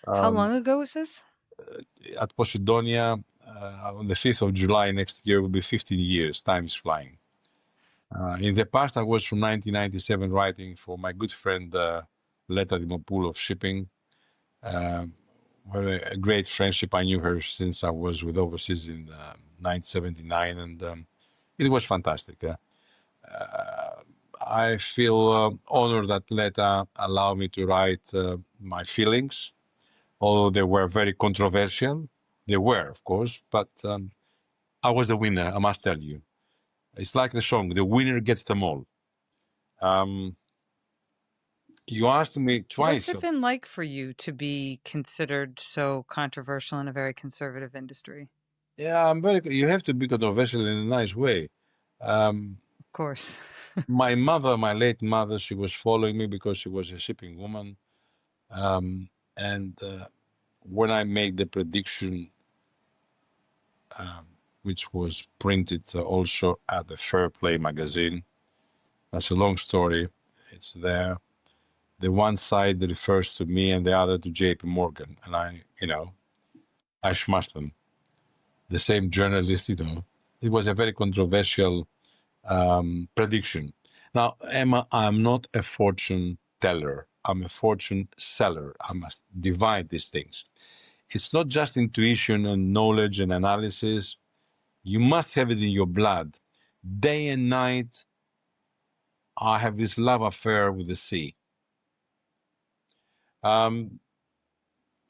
How long ago was this? At Posidonia, on the 5th of July next year will be 15 years. Time is flying. In the past, I was from 1997 writing for my good friend Leta Dimopoulou of Shipping. A great friendship. I knew her since I was with Overseas in 1979, and it was fantastic. I feel honored that Leta allowed me to write my feelings, although they were very controversial. They were, of course, but I was the winner, I must tell you. It's like the song, the winner gets them all. Um, you asked me What's twice. it been like for you to be considered so controversial in a very conservative industry? Yeah, you have to be controversial in a nice way. Um, Of course. my mother, my late mother, she was following me because she was a shipping woman. And when I made the prediction, um, which was printed also at the Fair Play magazine, that's a long story. It's there. The one side refers to me and the other to JP Morgan. And I smashed them. The same journalist, it was a very controversial prediction. Now, Emma, I'm not a fortune teller. I'm a fortune seller. I must divide these things. It's not just intuition and knowledge and analysis. You must have it in your blood. Day and night, I have this love affair with the sea. Um,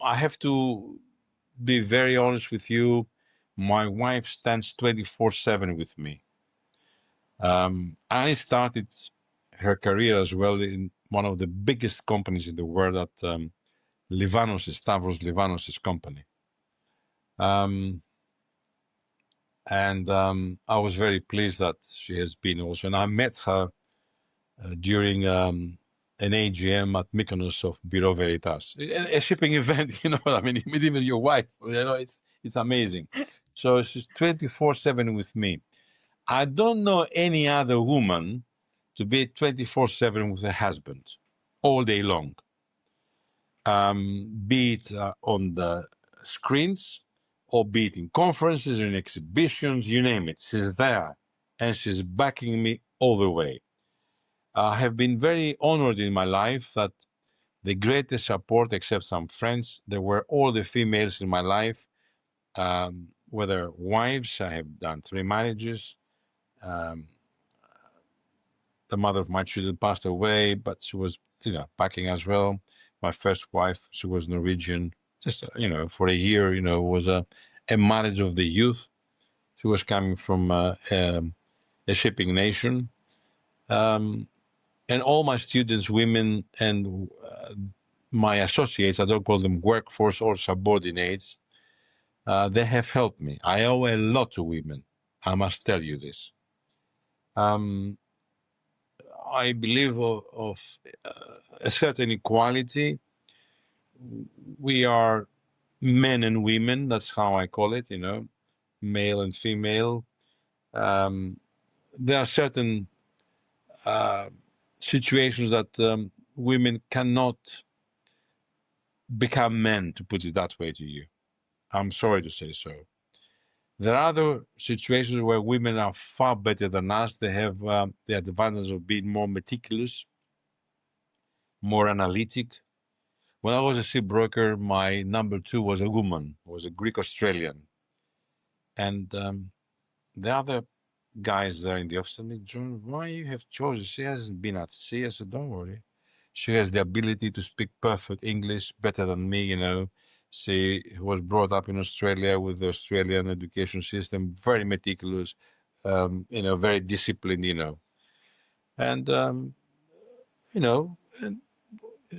I have to be very honest with you. My wife stands 24/7 with me. I started her career as well in one of the biggest companies in the world at Stavros Livanos' company. Um, and I was very pleased that she has been also. And I met her during an AGM at Mykonos of Bureau Veritas, a shipping event. You know what I mean? You meet even your wife. It's amazing. So she's 24/7 with me. I don't know any other woman to be 24/7 with her husband all day long, be it on the screens or be it in conferences or in exhibitions, you name it. She's there and she's backing me all the way. I have been very honored in my life that the greatest support, except some friends, there were all the females in my life, whether wives, I have done 3 marriages. Um, the mother of my children passed away, but she was, packing as well. My first wife, she was Norwegian. Just, for a year, was a marriage of the youth. She was coming from a shipping nation. And all my students, women, and my associates, I don't call them workforce or subordinates, they have helped me. I owe a lot to women. I must tell you this. Um, I believe of a certain equality. We are men and women. That's how I call it. Male and female. Um, there are certain situations that women cannot become men, to put it that way to you. I'm sorry to say so. There are other situations where women are far better than us. They have the advantage of being more meticulous, more analytic. When I was a shipbroker, my number 2 was a woman, was a Greek Australian. And the other guys there in the office told me, John, why you have chosen? She hasn't been at sea. I said, don't worry. She has the ability to speak perfect English better than me, She was brought up in Australia with the Australian education system, very meticulous, very disciplined, and and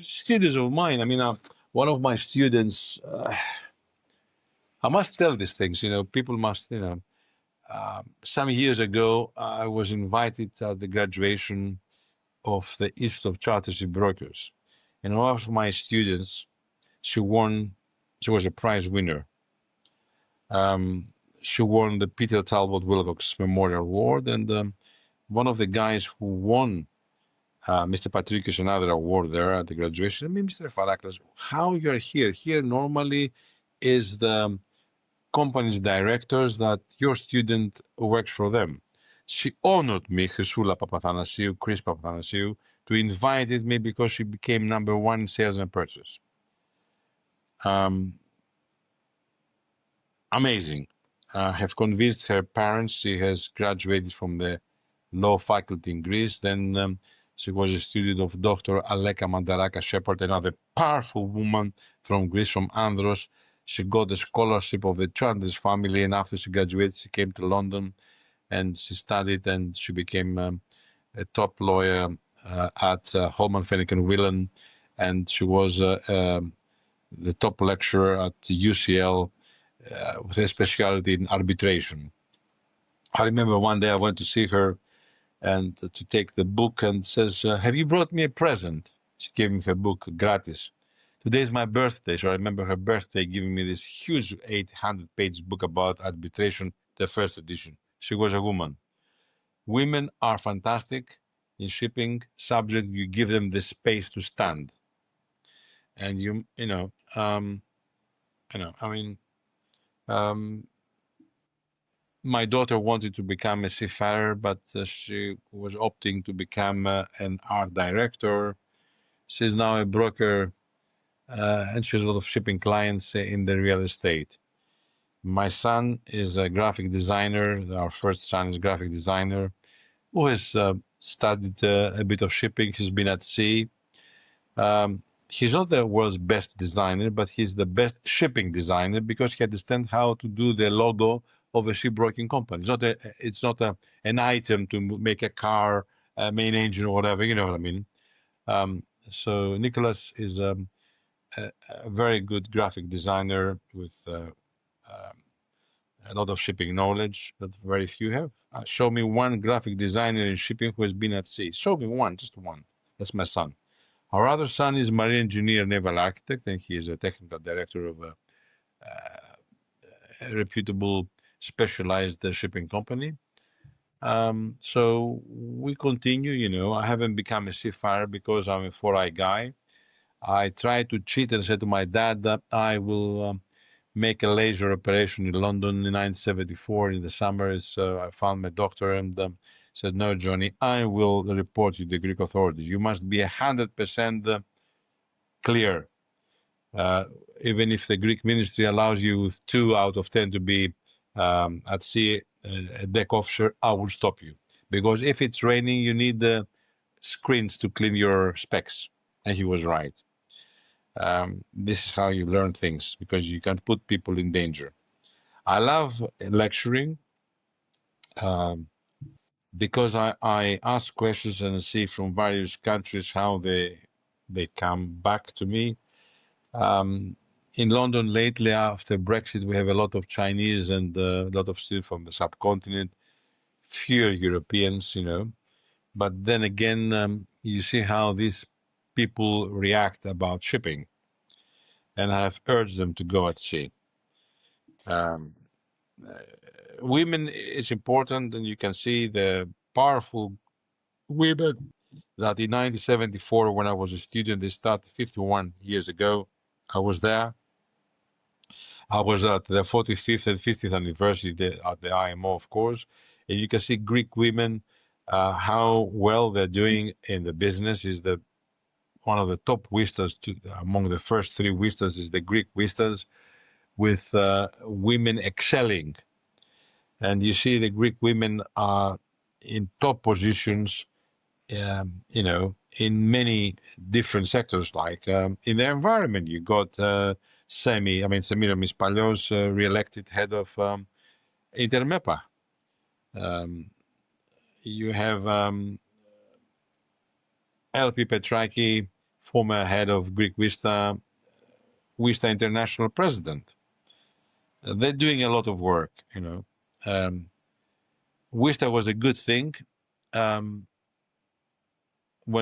students of mine. I mean, one of my students. I must tell these things. People must. Some years ago, I was invited at the graduation of the Institute of Chartership Brokers, and one of my students, she won. She was a prize winner. Um, she won the Peter Talbot Wilcox Memorial Award, and one of the guys who won Mr. Patricius another award there at the graduation. I mean, Mr. Faraclas, how you're here? Here normally is the company's directors that your student works for them. She honored me, Chrysula Papathanasiou, Chris Papathanasiou, to invited me because she became number one in sales and purchase. Amazing. Have convinced her parents. She has graduated from the law faculty in Greece. Then she was a student of Dr. Aleka Mandaraka Shepherd, another powerful woman from Greece, from Andros. She got the scholarship of the Chandler's family, and after she graduated, she came to London and she studied, and she became a top lawyer at Holman, Fenwick and Whelan, and she was the top lecturer at UCL with a specialty in arbitration. I remember one day I went to see her and to take the book, and says, have you brought me a present? She gave me her book gratis. Today is my birthday, so I remember her birthday giving me this huge 800-page book about arbitration, the first edition. She was a woman. Women are fantastic in shipping, subject you give them the space to stand. And my daughter wanted to become a seafarer, but she was opting to become an art director. She's now a broker, and she has a lot of shipping clients in the real estate. My son is a graphic designer. Our first son is a graphic designer who has studied a bit of shipping. He's been at sea. He's not the world's best designer, but he's the best shipping designer because he understands how to do the logo of a shipbroking company. It's not an item to make a car, a main engine or whatever. You know what I mean? So Nicholas is a very good graphic designer with a lot of shipping knowledge that very few have. Show me one graphic designer in shipping who has been at sea. Show me one, just one. That's my son. Our other son is marine engineer, naval architect, and he is a technical director of a reputable specialized shipping company. So we continue. I haven't become a seafarer because I'm a 4-eye guy. I tried to cheat and said to my dad that I will make a laser operation in London in 1974 in the summer. So I found my doctor and said, no, Johnny, I will report you to the Greek authorities. You must be 100% clear. Even if the Greek ministry allows you with 2 out of 10 to be at sea, a deck officer, I will stop you. Because if it's raining, you need the screens to clean your specs. And he was right. This is how you learn things, because you can put people in danger. I love lecturing because I ask questions and see from various countries how they come back to me. In London lately, after Brexit, we have a lot of Chinese and a lot of students from the subcontinent, fewer Europeans, But then again, you see how these people react about shipping, and I have urged them to go at sea. Women is important, and you can see the powerful women that in 1974, when I was a student, they started 51 years ago. I was there. I was at the 45th and 50th anniversary at the IMO, of course, and you can see Greek women, how well they're doing in the business. Is one of the top WISTAs, among the first 3 WISTAs is the Greek WISTAs, with women excelling. And you see the Greek women are in top positions, in many different sectors, like in the environment. You got Semiramis Palios, re-elected head of Intermepa. You have LP Petraki, former head of Greek WISTA, WISTA International President. They're doing a lot of work, you know. WISTA was a good thing when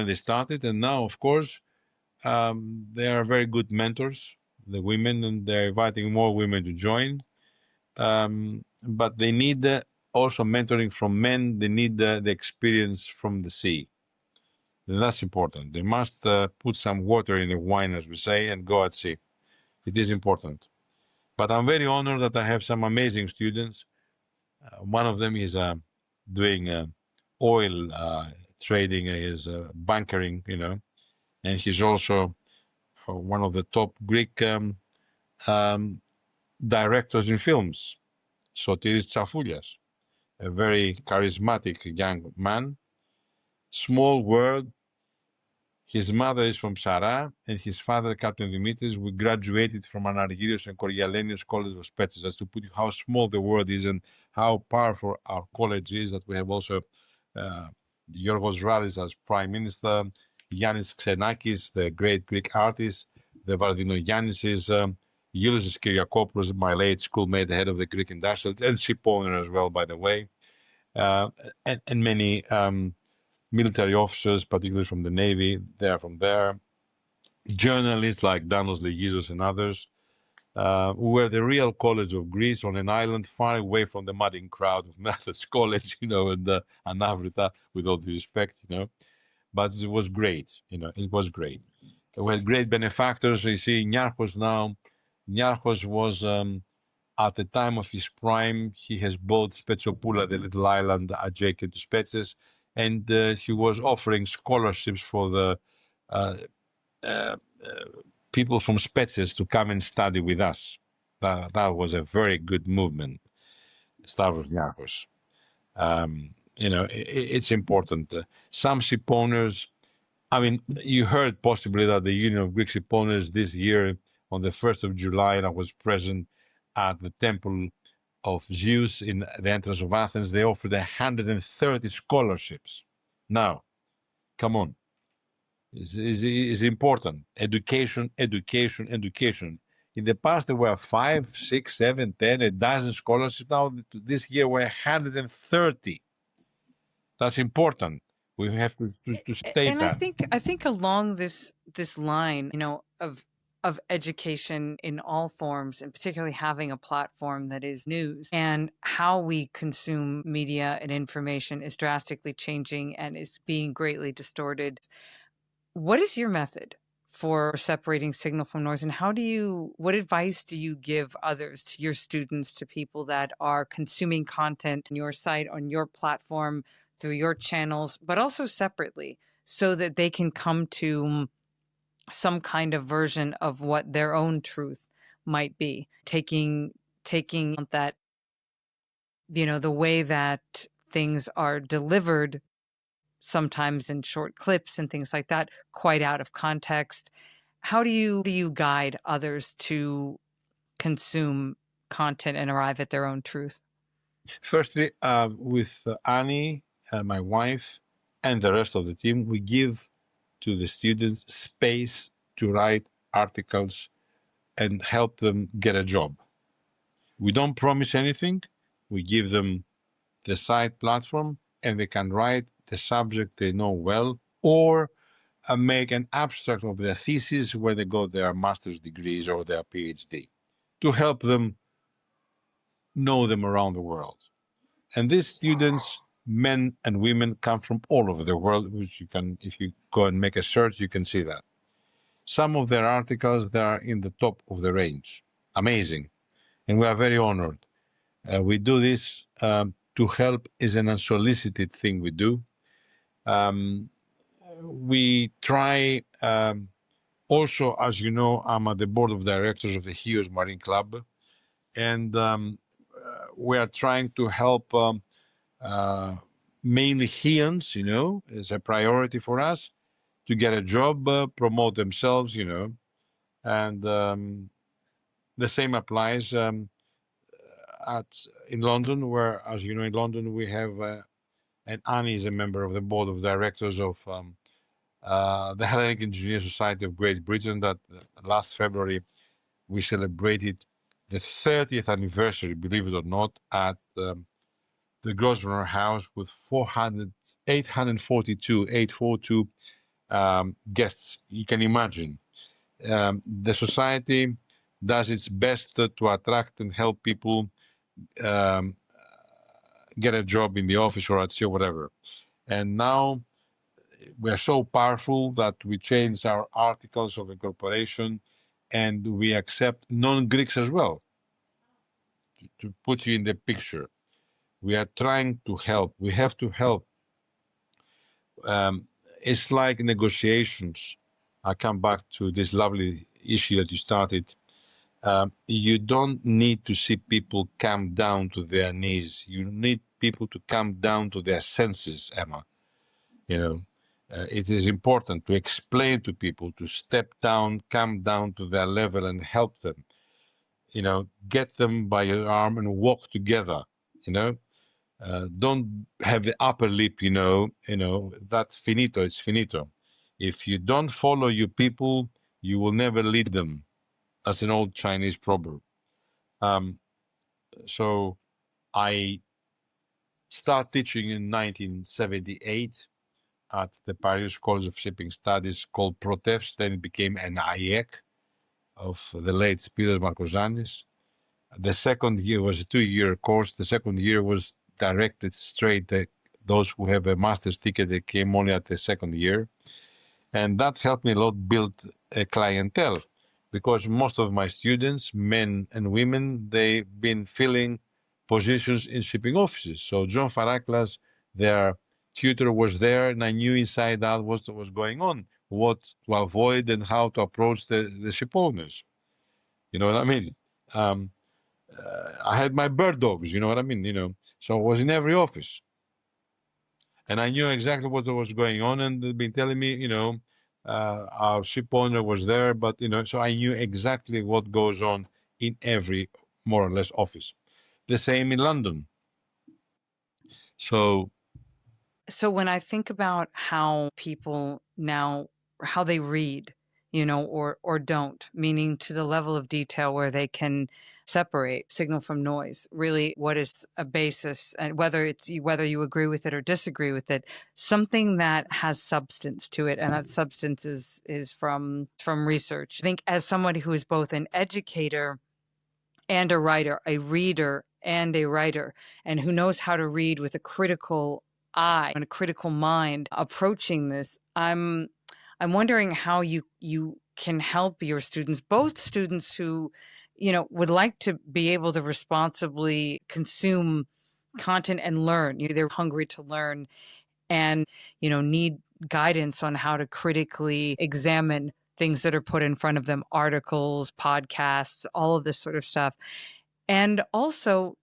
they started, and now, of course, they are very good mentors, the women, and they're inviting more women to join. But they need also mentoring from men. They need the experience from the sea. And that's important. They must put some water in the wine, as we say, and go at sea. It is important. But I'm very honored that I have some amazing students. One of them is doing oil trading, is bunkering, you know, and he's also one of the top Greek directors in films, Sotiris Tsafoulias, a very charismatic young man. Small world. His mother is from Psara, and his father, Captain Dimitris. We graduated from Anargirios and Korgialenios College of Spetses, as to put how small the world is and how powerful our college is, that we have also Yorgos Rallis as Prime Minister, Yannis Xenakis, the great Greek artist, the Vardino Yannis, Ulysses Kyriakopoulos, my late schoolmate, the head of the Greek industrial, and ship owner as well, by the way, and many military officers, particularly from the Navy, they are from there. Journalists like Danos Legizos and others, who were the real college of Greece on an island far away from the mudding crowd of Methods College, you know, and Anavrita, with all due respect, you know. But it was great, you know, it was great. We had great benefactors. You see, Niarchos now. Niarchos was, at the time of his prime, he has bought Spetsopoula, the little island adjacent to Spetses, and he was offering scholarships for the people from Spetses to come and study with us. That was a very good movement, Stavros Niarchos. You know, it's important. Some ship owners, I mean, you heard possibly that the Union of Greek Ship Owners this year, on the 1st of July, and I was present at the Temple of Zeus in the entrance of Athens, they offered 130 scholarships. Now, come on. Is important. Education, education, education. In the past, there were 5, 6, 7, 10, a dozen scholarships. Now, this year, we're 130. That's important. We have to state And I that. think along this line, you know, of education in all forms, and particularly having a platform that is news, and how we consume media and information is drastically changing and is being greatly distorted. What is your method for separating signal from noise, and what advice do you give others, to your students, to people that are consuming content on your site, on your platform, through your channels, but also separately, so that they can come to some kind of version of what their own truth might be, taking that, you know, the way that things are delivered, sometimes in short clips and things like that, quite out of context. How do you guide others to consume content and arrive at their own truth? Firstly, with Annie, my wife, and the rest of the team, we give to the students space to write articles and help them get a job. We don't promise anything. We give them the site platform, and they can write the subject they know well, or make an abstract of their thesis where they got their master's degrees or their PhD, to help them know them around the world. And these students, men and women, come from all over the world, which you can, if you go and make a search, you can see that. Some of their articles, they are in the top of the range. Amazing. And we are very honored. We do this to help, is an unsolicited thing we do. We try, also, as you know, I'm at the board of directors of the Chios Marine Club, and we are trying to help mainly Chians, you know, is a priority for us to get a job, promote themselves, you know, and The same applies in London, where, as you know, in London we have, and Annie is a member of the board of directors of the Hellenic Engineer Society of Great Britain. That last February we celebrated the 30th anniversary, believe it or not, at the Grosvenor House with 842 guests. You can imagine. The society does its best to attract and help people um, get a job in the office or at sea or whatever. And now we're so powerful that we change our articles of incorporation and we accept non-Greeks as well, to put you in the picture. We are trying to help. We have to help. It's like negotiations. I come back to this lovely issue that you started. You don't need to see people come down to their knees. You need people to come down to their senses, Emma. You know, it is important to explain to people to step down, come down to their level and help them. You know, get them by your arm and walk together. You know, don't have the upper lip. That's finito. It's finito. If you don't follow your people, you will never lead them. That's an old Chinese proverb. Um, so I started teaching in 1978 at the Piraeus College of Shipping Studies called Protefs. Then it became an IEC of the late Spiros Markozanis. The second year was a 2-year course. The second year was directed straight at those who have a master's ticket. They came only at the second year. And that helped me a lot build a clientele, because most of my students, men and women, they've been filling positions in shipping offices. So John Faraclas, their tutor, was there, and I knew inside out what was going on, what to avoid and how to approach the ship owners. You know what I mean? Um, I had my bird dogs, you know what I mean? So I was in every office. And I knew exactly what was going on, and they'd been telling me, our ship owner was there, but so I knew exactly what goes on in every more or less office. The same in London. So So when I think about how people now, how they read, or don't, meaning to the level of detail where they can separate signal from noise, really what is a basis, and whether you agree with it or disagree with it, something that has substance to it, and that substance is from research. I think as somebody who is both an educator and a writer, a reader and a writer, and who knows how to read with a critical eye and a critical mind approaching this, I'm wondering how you can help your students, both students who, would like to be able to responsibly consume content and learn. They're hungry to learn and, need guidance on how to critically examine things that are put in front of them, articles, podcasts, all of this sort of stuff. And also,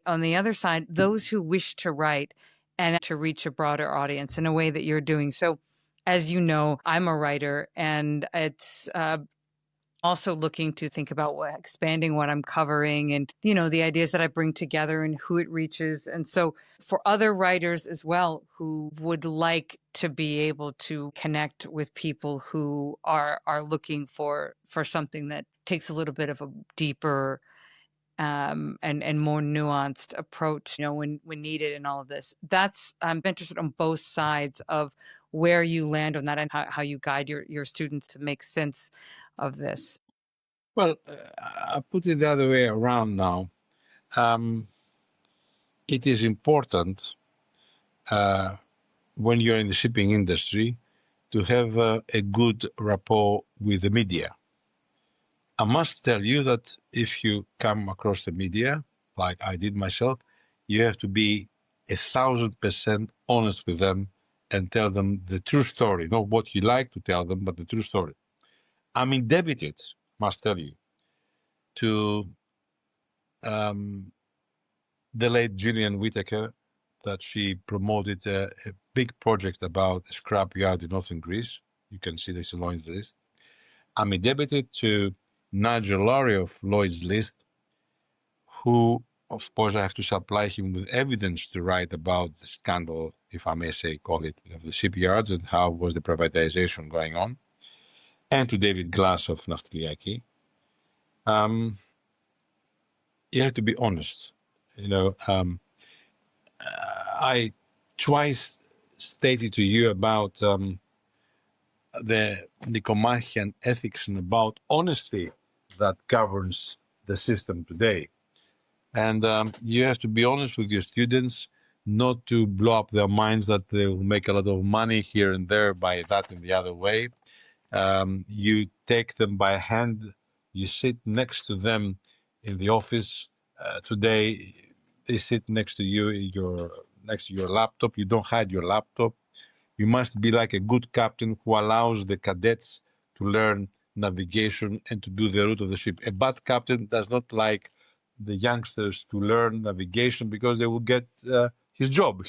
on the other side, those who wish to write and to reach a broader audience in a way that you're doing. So, as you know, I'm a writer, and it's also looking to think about expanding what I'm covering and, the ideas that I bring together and who it reaches. And so for other writers as well, who would like to be able to connect with people who are looking for something that takes a little bit of a deeper and more nuanced approach, when needed in all of this. I'm interested on both sides of where you land on that and how you guide your students to make sense of this. well, I put it the other way around now. It is important when you're in the shipping industry to have a good rapport with the media. I must tell you that if you come across the media, like I did myself, you have to be 1,000% honest with them and tell them the true story, not what you like to tell them, but the true story. I'm indebted, must tell you, to the late Gillian Whittaker, that she promoted a big project about a scrap yard in northern Greece. You can see this along the list. I'm indebted to Nigel Lowry of Lloyd's List, who, of course, I have to supply him with evidence to write about the scandal, if I may say, call it, of the shipyards and how was the privatization going on, and to David Glass of Naftaliaki. You have to be honest. I twice stated to you about the Nicomachean ethics and about honesty that governs the system today. And you have to be honest with your students, not to blow up their minds that they will make a lot of money here and there by that and the other way. You take them by hand, you sit next to them in the office. Today, they sit next to you, next to your laptop. You don't hide your laptop. You must be like a good captain who allows the cadets to learn navigation and to do the route of the ship. A bad captain does not like the youngsters to learn navigation because they will get his job.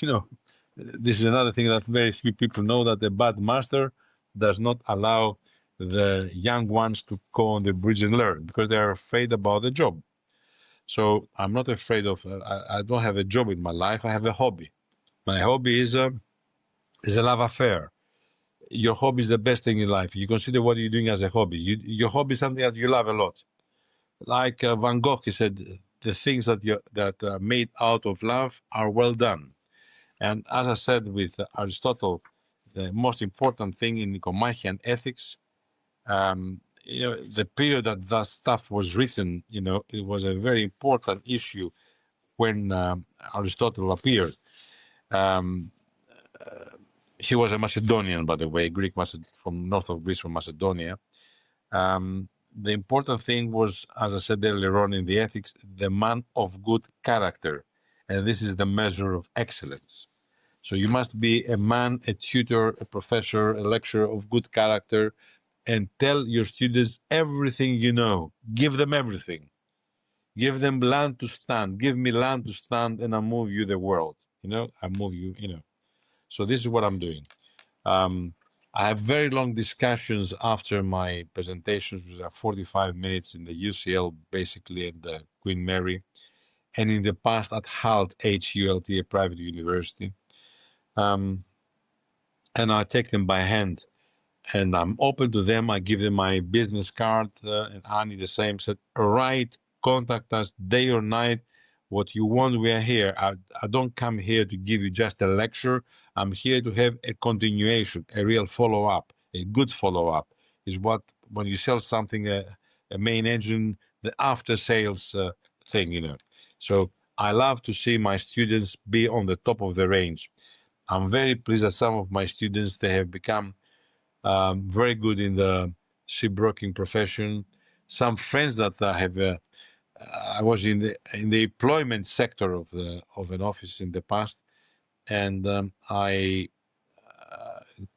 This is another thing that very few people know, that a bad master does not allow the young ones to go on the bridge and learn because they are afraid about the job. So I'm not afraid of. I don't have a job in my life. I have a hobby. My hobby is a love affair. Your hobby is the best thing in life. You consider what you're doing as a hobby. Your hobby is something that you love a lot. Like Van Gogh, he said, the things that are made out of love are well done. And as I said with Aristotle, the most important thing in Nicomachean ethics, the period that that stuff was written, it was a very important issue when Aristotle appeared. Um, he was a Macedonian, by the way, from north of Greece, from Macedonia. The important thing was, as I said earlier on in the ethics, the man of good character. And this is the measure of excellence. So you must be a man, a tutor, a professor, a lecturer of good character, and tell your students everything you know. Give them everything. Give them land to stand. Give me land to stand, and I'll move you the world. I move you. So this is what I'm doing. I have very long discussions after my presentations, which are 45 minutes in the UCL, basically, at the Queen Mary, and in the past at Hult, HULT, a private university. And I take them by hand, and I'm open to them. I give them my business card, and Annie the same, said, right, contact us day or night. What you want, we are here. I don't come here to give you just a lecture. I'm here to have a continuation, a real follow-up, a good follow-up. Is what, when you sell something, a main engine, the after-sales thing. So I love to see my students be on the top of the range. I'm very pleased that some of my students, they have become very good in the shipbroking profession. Some friends that I have, I was in the employment sector of an office in the past, and I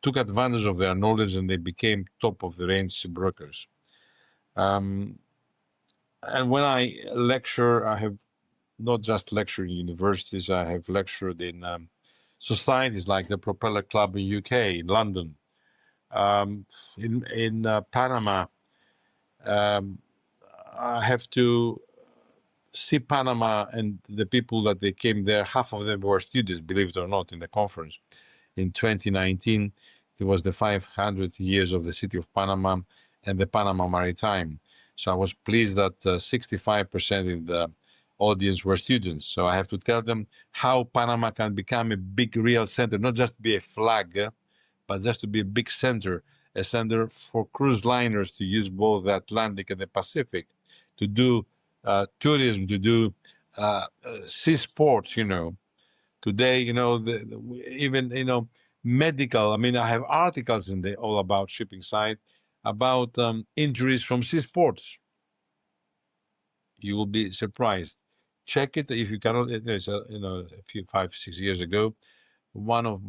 took advantage of their knowledge, and they became top of the range shipbrokers. And when I lecture, I have not just lectured in universities. I have lectured in societies like the Propeller Club in UK, in London, in Panama. I have to see Panama, and the people that they came there, half of them were students, believe it or not, in the conference. In 2019, it was the 500 years of the city of Panama and the Panama Maritime. So I was pleased that 65% of the audience were students. So I have to tell them how Panama can become a big real center, not just be a flag, but just to be a big center, a center for cruise liners to use both the Atlantic and the Pacific, to do tourism, to do sea sports. Today, even medical. I mean, I have articles in the All About Shipping site about injuries from sea sports. You will be surprised. Check it if you cannot. There's a few 5-6 years ago, one of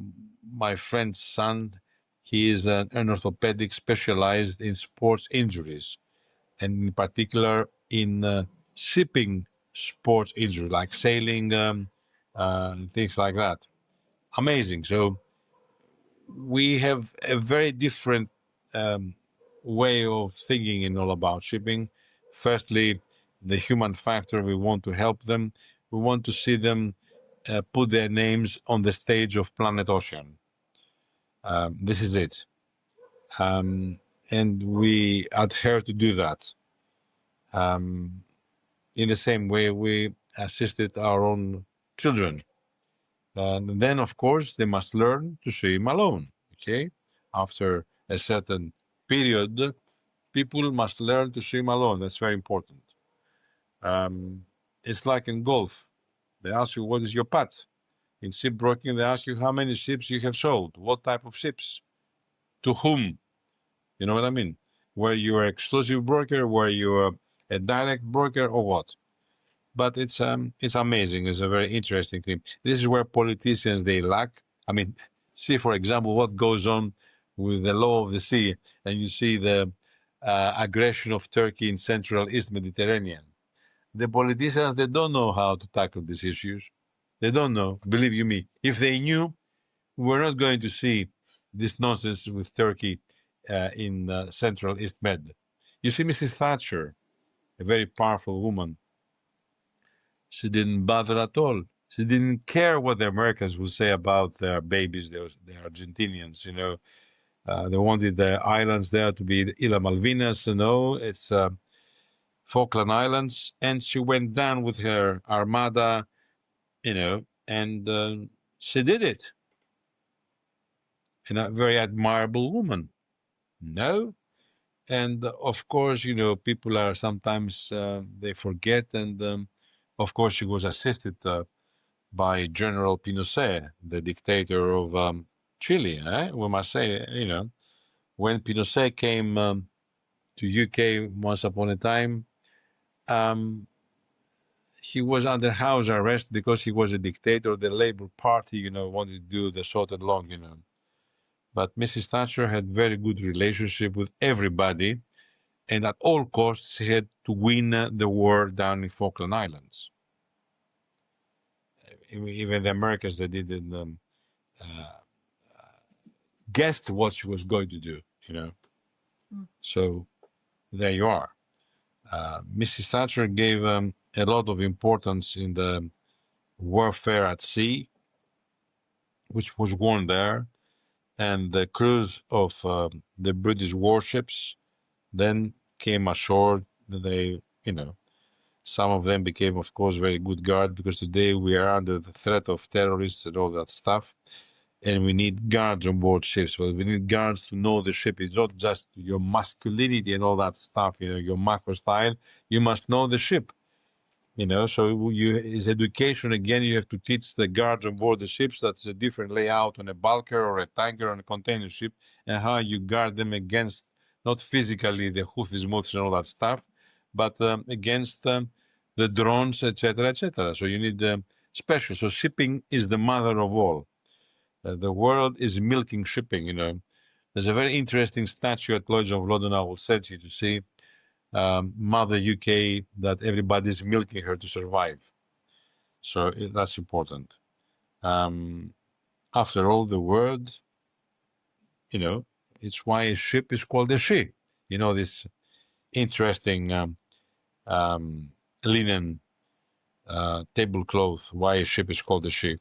my friend's son, he is an orthopedic specialized in sports injuries, and in particular in shipping sports injuries like sailing, things like that. Amazing. So we have a very different way of thinking in All About Shipping. Firstly, the human factor. We want to help them. We want to see them put their names on the stage of Planet Ocean. This is it. And we adhere to do that. In the same way, we assisted our own children. And then, of course, they must learn to swim alone. Okay, after a certain period, people must learn to swim alone. That's very important. It's like in golf. They ask you, what is your putt? In shipbroking, they ask you how many ships you have sold, what type of ships, to whom. You know what I mean? Were you an exclusive broker, were you a direct broker, or what? But it's amazing. It's a very interesting thing. This is where politicians they lack. I mean, see for example what goes on with the law of the sea, and you see the aggression of Turkey in Central East Mediterranean. The politicians they don't know how to tackle these issues. They don't know. Believe you me. If they knew, we're not going to see this nonsense with Turkey in Central East Med. You see, Mrs. Thatcher, a very powerful woman. She didn't bother at all. She didn't care what the Americans would say about their babies, the Argentinians. They wanted the islands there to be the Isla Malvinas. It's Falkland Islands, and she went down with her armada. And she did it. And a very admirable woman. No, and of course, people are sometimes they forget, and of course, she was assisted by General Pinochet, the dictator of Chile. We must say, when Pinochet came to UK once upon a time, um, he was under house arrest because he was a dictator. The Labour Party, wanted to do the short and long, But Mrs. Thatcher had very good relationship with everybody, and at all costs, he had to win the war down in Falkland Islands. Even the Americans, they didn't guessed what she was going to do. So there you are. Mrs. Thatcher gave a lot of importance in the warfare at sea, which was won there, and the crews of the British warships then came ashore. Some of them became, of course, very good guard, because today we are under the threat of terrorists and all that stuff. And we need guards on board ships. Well, we need guards to know the ship. It's not just your masculinity and all that stuff, your macro style. You must know the ship. So is education. Again, you have to teach the guards on board the ships that's a different layout on a bulker or a tanker or a container ship, and how you guard them against, not physically the Houthis, Mouthis and all that stuff, but against the drones, etc., etc. So you need special. So shipping is the mother of all. The world is milking shipping. There's a very interesting statue at Lloyd's of London. I will send you to see. Mother UK, that everybody's milking her to survive. So that's important. After all, the word, it's why a ship is called a she. This interesting linen tablecloth, why a ship is called a she.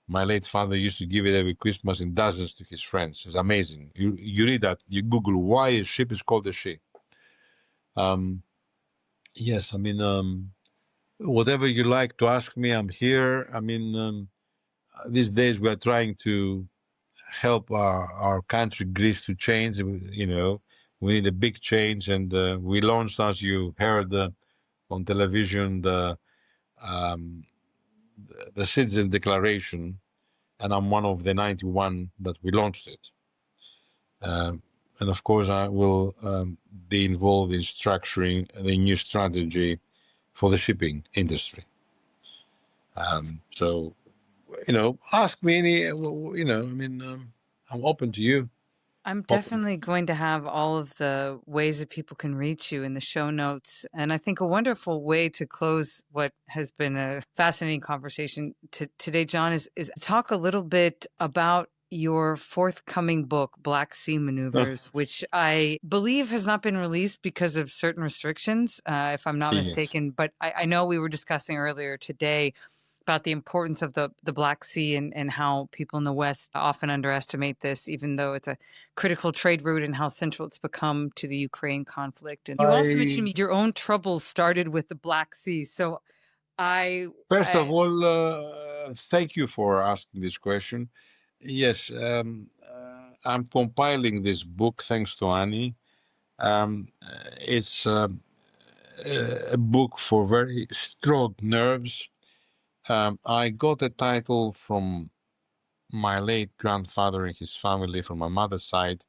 My late father used to give it every Christmas in dozens to his friends. It's amazing. You read that, you Google why a ship is called a she. Yes, I mean, whatever you like to ask me, I'm here. I mean, these days we are trying to help our country, Greece, to change. We need a big change, and we launched, as you heard on television, the Citizens Declaration, and I'm one of the 91 that we launched it. And of course, I will be involved in structuring the new strategy for the shipping industry. So, ask me any, I mean, I'm open to you. I'm definitely going to have all of the ways that people can reach you in the show notes. And I think a wonderful way to close what has been a fascinating conversation today, John, is talk a little bit about your forthcoming book, Black Sea Maneuvers, which I believe has not been released because of certain restrictions, if I'm not Yes. mistaken. But I know we were discussing earlier today about the importance of the Black Sea and how people in the West often underestimate this, even though it's a critical trade route and how central it's become to the Ukraine conflict. And you also mentioned your own troubles started with the Black Sea. So First of all, thank you for asking this question. Yes, I'm compiling this book thanks to Annie. It's a book for very strong nerves. I got the title from my late grandfather and his family from my mother's side,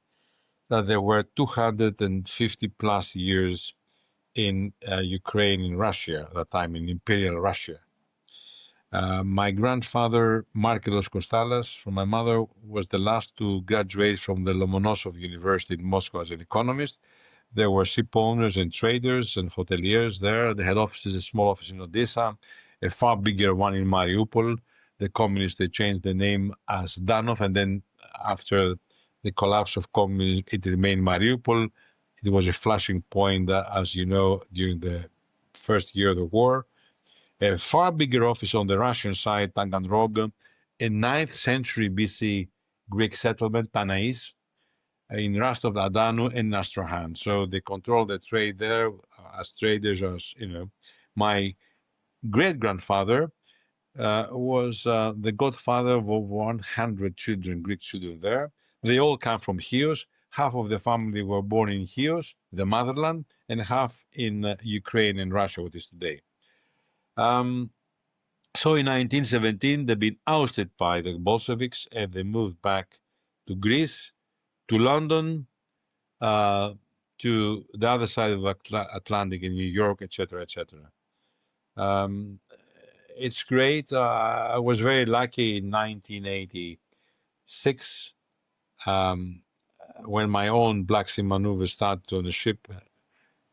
that there were 250 plus years in Ukraine and Russia at that time, in Imperial Russia. My grandfather, Markelos Kostalas, from my mother, was the last to graduate from the Lomonosov University in Moscow as an economist. There were ship owners and traders and hoteliers there. They had offices, a small office in Odessa, a far bigger one in Mariupol. The communists, they changed the name as Danov, and then after the collapse of communism, it remained Mariupol. It was a flashing point, as you know, during the first year of the war. A far bigger office on the Russian side, Taganrog, a 9th century BC Greek settlement, Tanais, in Rostov-Adanu and Astrakhan. So they control the trade there as traders, as you know. My great-grandfather was the godfather of over 100 children, Greek children there. They all come from Chios. Half of the family were born in Chios, the motherland, and half in Ukraine and Russia, what is today. So in 1917, they've been ousted by the Bolsheviks and they moved back to Greece, to London, uh, to the other side of the Atlantic in New York, etc., etc. Um, it's great. I was very lucky in 1986 um, when my own Black Sea maneuver started on a ship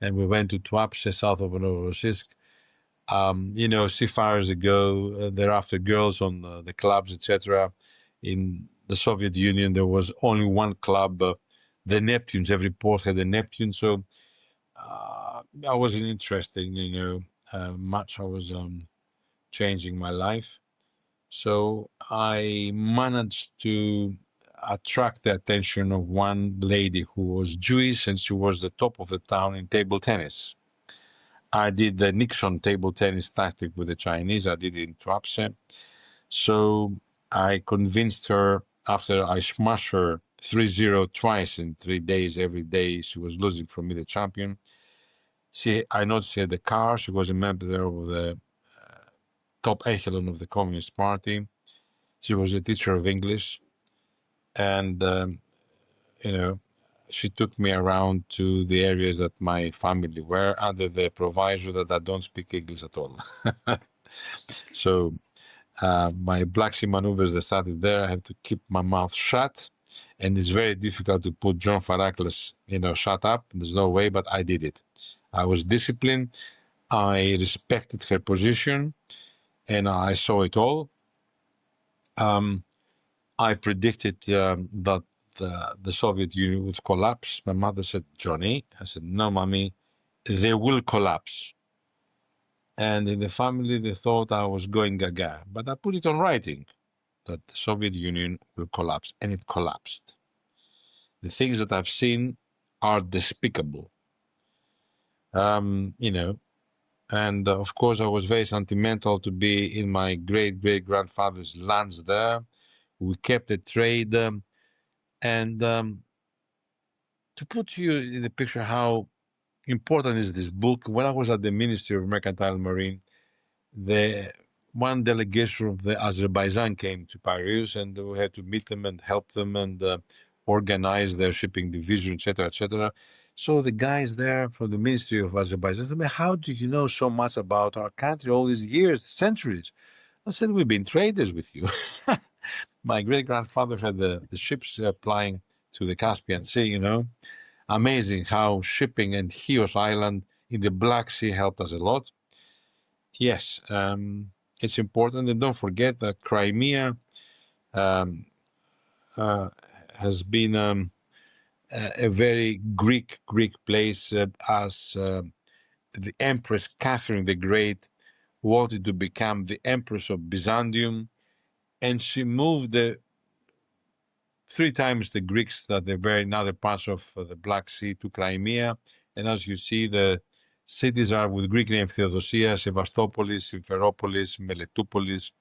and we went to Tuapse, south of Novorossiysk. You know, seafarers ago, thereafter girls on the clubs, etc. In the Soviet Union, there was only one club, the Neptunes. Every port had a Neptune. So that wasn't interesting, you know, much. I was changing my life. So I managed to attract the attention of one lady who was Jewish and she was the top of the town in table tennis. I did the Nixon table tennis tactic with the Chinese. I did it in Tuapse. So I convinced her after I smashed her 3-0 twice in 3 days, every day she was losing from me, the champion. I noticed she had the car. She was a member of the top echelon of the Communist Party. She was a teacher of English. And, you know, she took me around to the areas that my family were under the proviso that I don't speak English at all. So my Black Sea maneuvers that started there, I have to keep my mouth shut. And it's very difficult to put John Faraclas, you know, shut up. There's no way, but I did it. I was disciplined. I respected her position and I saw it all. I predicted that the Soviet Union would collapse. My mother said, Johnny. I said, no, mommy, they will collapse. And in the family, they thought I was going gaga. But I put it on writing that the Soviet Union will collapse. And it collapsed. The things that I've seen are despicable. You know, and of course, I was very sentimental to be in my great-great-grandfather's lands there. We kept the trade. And to put you in the picture how important is this book, when I was at the Ministry of Mercantile Marine, the one delegation from the Azerbaijan came to Piraeus and we had to meet them and help them and organize their shipping division, etc., etc. So the guys there from the Ministry of Azerbaijan said, how do you know so much about our country all these years, centuries? I said, we've been traders with you. My great-grandfather had the ships plying to the Caspian Sea, you know. Amazing how shipping and Chios Island in the Black Sea helped us a lot. Yes, it's important. And don't forget that Crimea, has been a very Greek place, as the Empress Catherine the Great wanted to become the Empress of Byzantium, and she moved 3 times the Greeks that they were in other parts of the Black Sea to Crimea. And as you see, the cities are with Greek name: Theodosia, Sevastopolis, Simferopolis, Meletopolis.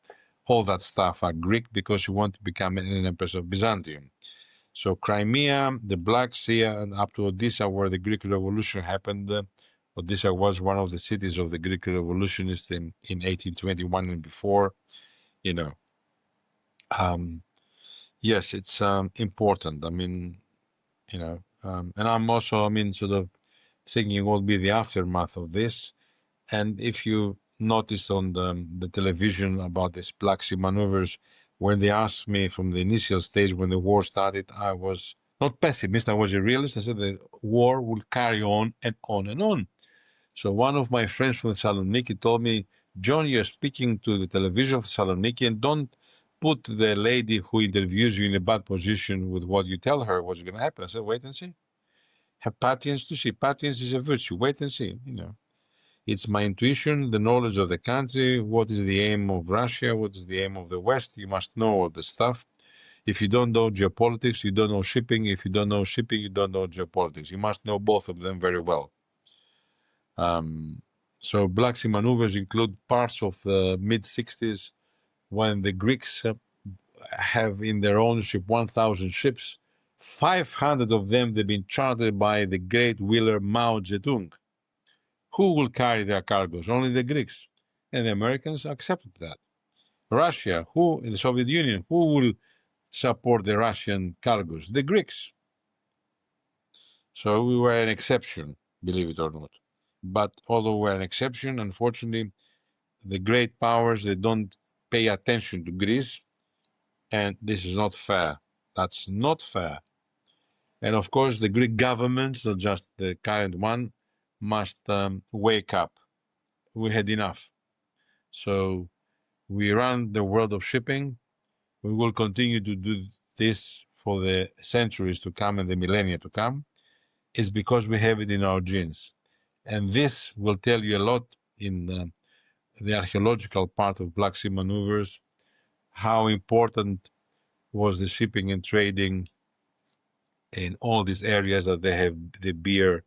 All that stuff are Greek because she wanted to become an Empress of Byzantium. So Crimea, the Black Sea, and up to Odessa, where the Greek Revolution happened. Odessa was one of the cities of the Greek revolutionists in 1821 and before. You know, yes, it's important. I mean, and I'm also, sort of thinking what will be the aftermath of this. And if you noticed on the television about these Black Sea maneuvers, when they asked me from the initial stage when the war started, I was not pessimist, I was a realist. I said the war will carry on and on and on. So one of my friends from Thessaloniki told me, John, you're speaking to the television of Thessaloniki, and don't put the lady who interviews you in a bad position with what you tell her what's going to happen. I said, wait and see. Have patience to see. Patience is a virtue. Wait and see. It's my intuition, the knowledge of the country, what is the aim of Russia, what is the aim of the West. You must know all the stuff. If you don't know geopolitics, you don't know shipping. If you don't know shipping, you don't know geopolitics. You must know both of them very well. So Black Sea maneuvers include parts of the mid-60s when the Greeks have in their ownership 1,000 ships. 500 of them they've been chartered by the great wheeler Mao Zedong. Who will carry their cargoes? Only the Greeks. And the Americans accepted that. Russia, who in the Soviet Union, who will support the Russian cargoes? The Greeks. So we were an exception, believe it or not. But although we're an exception, unfortunately, the great powers, they don't pay attention to Greece, and this is not fair. That's not fair. And of course, the Greek government, not just the current one, must wake up. We had enough. So we run the world of shipping. We will continue to do this for the centuries to come and the millennia to come. It's because we have it in our genes. And this will tell you a lot in the archaeological part of Black Sea maneuvers, how important was the shipping and trading in all these areas that they bear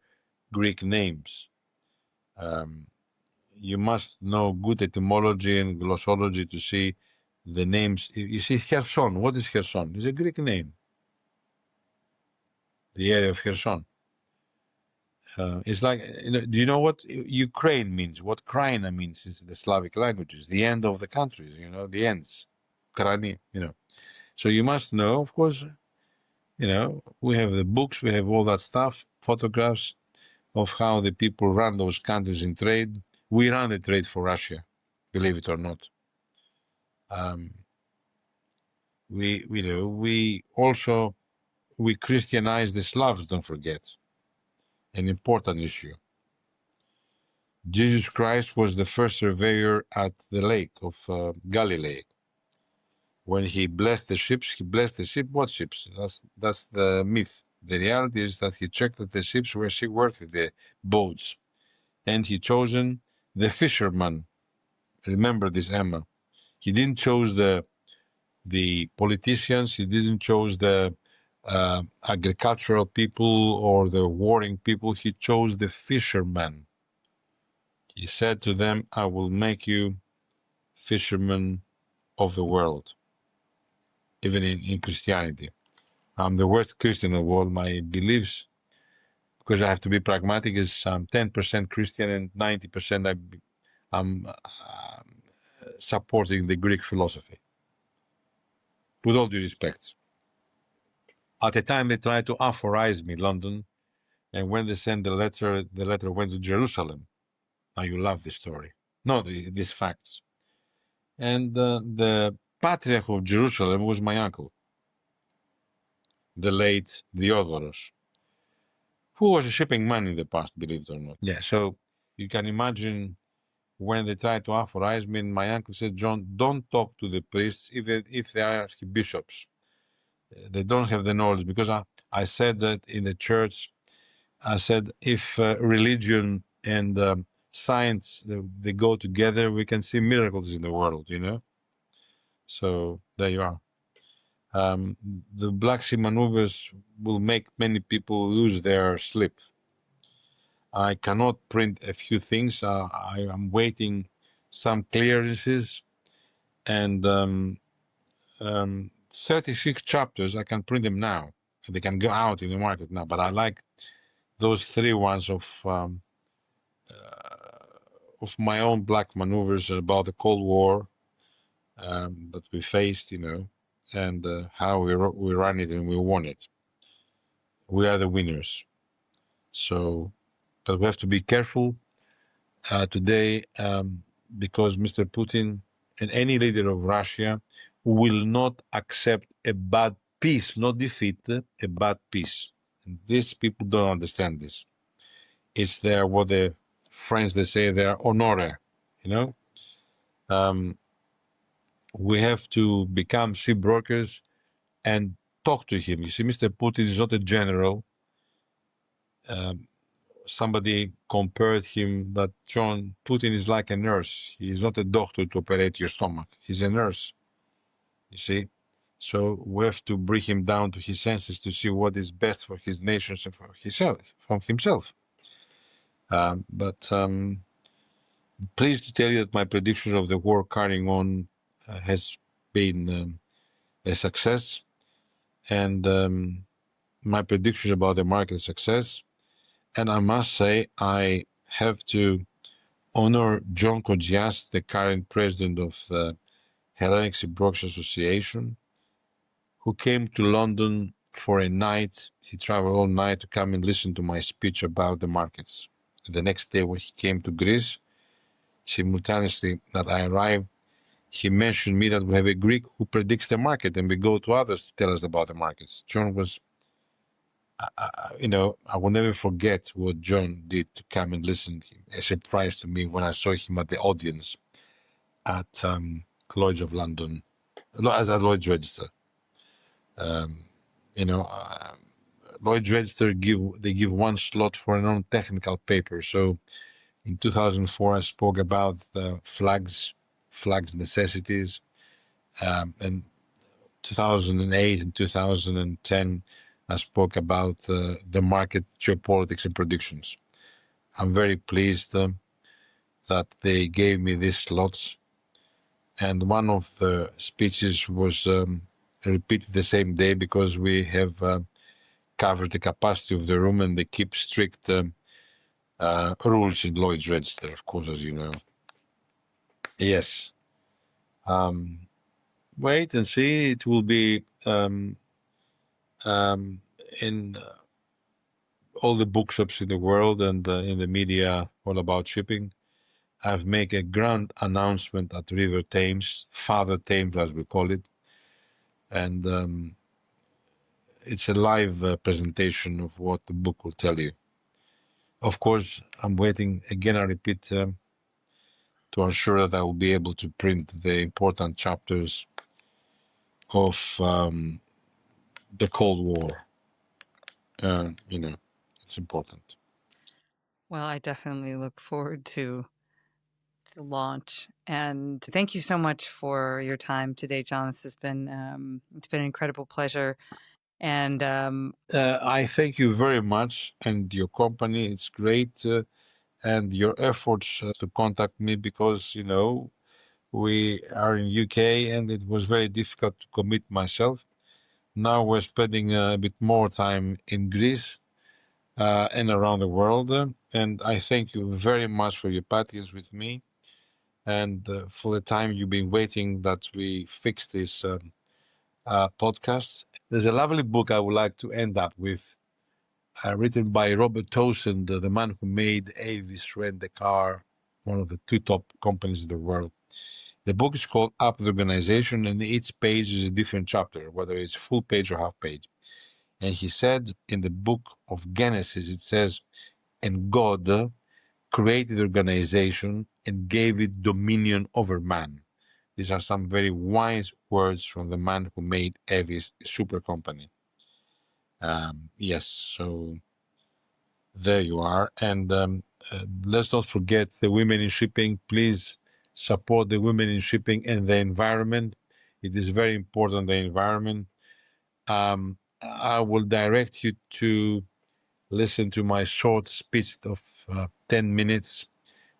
Greek names. You must know good etymology and glossology to see the names. You see Kherson. What is Kherson? It's a Greek name. The area of Kherson. It's like, do you know what Ukraine means? What Kraina means is the Slavic languages, the end of the countries, the ends. Krani, So you must know, of course, we have the books, we have all that stuff, photographs of how the people run those countries in trade. We run the trade for Russia, believe it or not. We also, we Christianize the Slavs, don't forget. An important issue. Jesus Christ was the first surveyor at the lake of Galilee. When he blessed the ships, he blessed the ship. What ships? That's the myth. The reality is that he checked that the ships were seaworthy, the boats, and he chosen the fisherman. Remember this, Emma. He didn't choose the politicians. He didn't choose the agricultural people or the warring people. He chose the fishermen. He said to them, I will make you fishermen of the world, even in Christianity. I'm the worst Christian of all. My beliefs, because I have to be pragmatic, is I'm 10% Christian and 90% I'm supporting the Greek philosophy. With all due respect. At the time they tried to aphorize me, London, and when they sent the letter went to Jerusalem. Now you love this story. No, these facts. And the Patriarch of Jerusalem was my uncle, the late Theodoros, who was a shipping man in the past, believe it or not. Yeah, so you can imagine when they tried to aphorize me, my uncle said, John, don't talk to the priests, even if they are archbishops. They don't have the knowledge, because I said that in the church. I said if religion and science they go together, we can see miracles in the world. So there you are. The Black Sea maneuvers will make many people lose their sleep. I cannot print a few things. I am waiting some clearances, and 36 chapters. I can print them now. They can go out in the market now. But I like those three ones of my own black maneuvers about the Cold War that we faced, and how we ran it and we won it. We are the winners. So, but we have to be careful today, because Mr. Putin and any leader of Russia will not accept a bad peace, not defeat, a bad peace. And these people don't understand this. It's their, what the French, they say, their honore, you know. We have to become shipbrokers and talk to him. You see, Mr. Putin is not a general. Somebody compared him that John Putin is like a nurse. He is not a doctor to operate your stomach. He's a nurse, you see. So we have to bring him down to his senses to see what is best for his nation and for himself. But pleased to tell you that my prediction of the war carrying on has been a success, and my predictions about the market success. And I must say, I have to honor John Kogias, the current president of the Hellenic Shipbrokers Association, who came to London for a night. He traveled all night to come and listen to my speech about the markets. The next day, when he came to Greece, simultaneously that I arrived, he mentioned me that we have a Greek who predicts the market, and we go to others to tell us about the markets. John was, I will never forget what John did to come and listen to him. A surprise to me when I saw him at the audience at Lloyd's of London, at Lloyd's Register. Lloyd's Register give one slot for a non-technical paper. So in 2004, I spoke about the flags necessities, and 2008 and 2010, I spoke about the market, geopolitics, and predictions. I'm very pleased that they gave me these slots. And one of the speeches was repeated the same day, because we have covered the capacity of the room, and they keep strict rules in Lloyd's Register, of course, as you know. Yes. Wait and see. It will be in all the bookshops in the world and in the media all about shipping. I've made a grand announcement at River Thames, Father Thames as we call it, and it's a live presentation of what the book will tell you. Of course, I'm waiting, again I repeat, to ensure that I will be able to print the important chapters of the Cold War. It's important. Well, I definitely look forward to the launch. And thank you so much for your time today, John. This has been it's been an incredible pleasure. And I thank you very much, and your company. It's great, and your efforts to contact me, because we are in UK, and it was very difficult to commit myself. Now we're spending a bit more time in Greece and around the world, and I thank you very much for your patience with me, and for the time you've been waiting that we fix this podcast. There's a lovely book I would like to end up with, written by Robert Townsend, the man who made Avis Rent a Car, one of the two top companies in the world. The book is called Up the Organization, and each page is a different chapter, whether it's full page or half page. And he said in the book of Genesis, it says, and God created the organization and gave it dominion over man. These are some very wise words from the man who made Evi's super company. Yes, so there you are. And let's not forget the women in shipping. Please support the women in shipping and the environment. It is very important, the environment. I will direct you to listen to my short speech of 10 minutes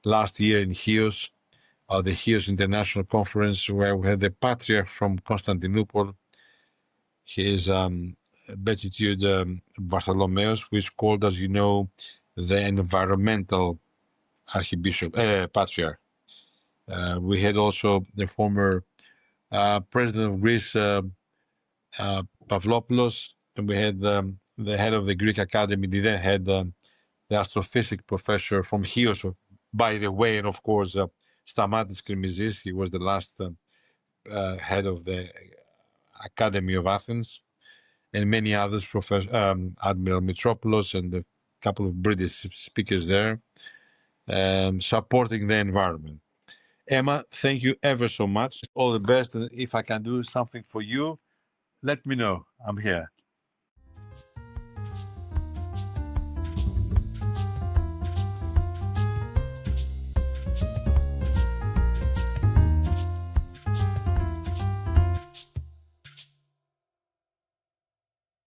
last year in Chios, the Chios International Conference, where we had the Patriarch from Constantinople. He is Beatitude Bartholomeus, who is called, as you know, the environmental Archbishop, Patriarch. We had also the former President of Greece, Pavlopoulos, and we had the head of the Greek Academy, then had the astrophysics professor from Chios, by the way, and of course, Stamatis Krimizis. He was the last head of the Academy of Athens, and many others, Professor Admiral Mitropoulos, and a couple of British speakers there, supporting the environment. Emma, thank you ever so much. All the best. And if I can do something for you, let me know. I'm here.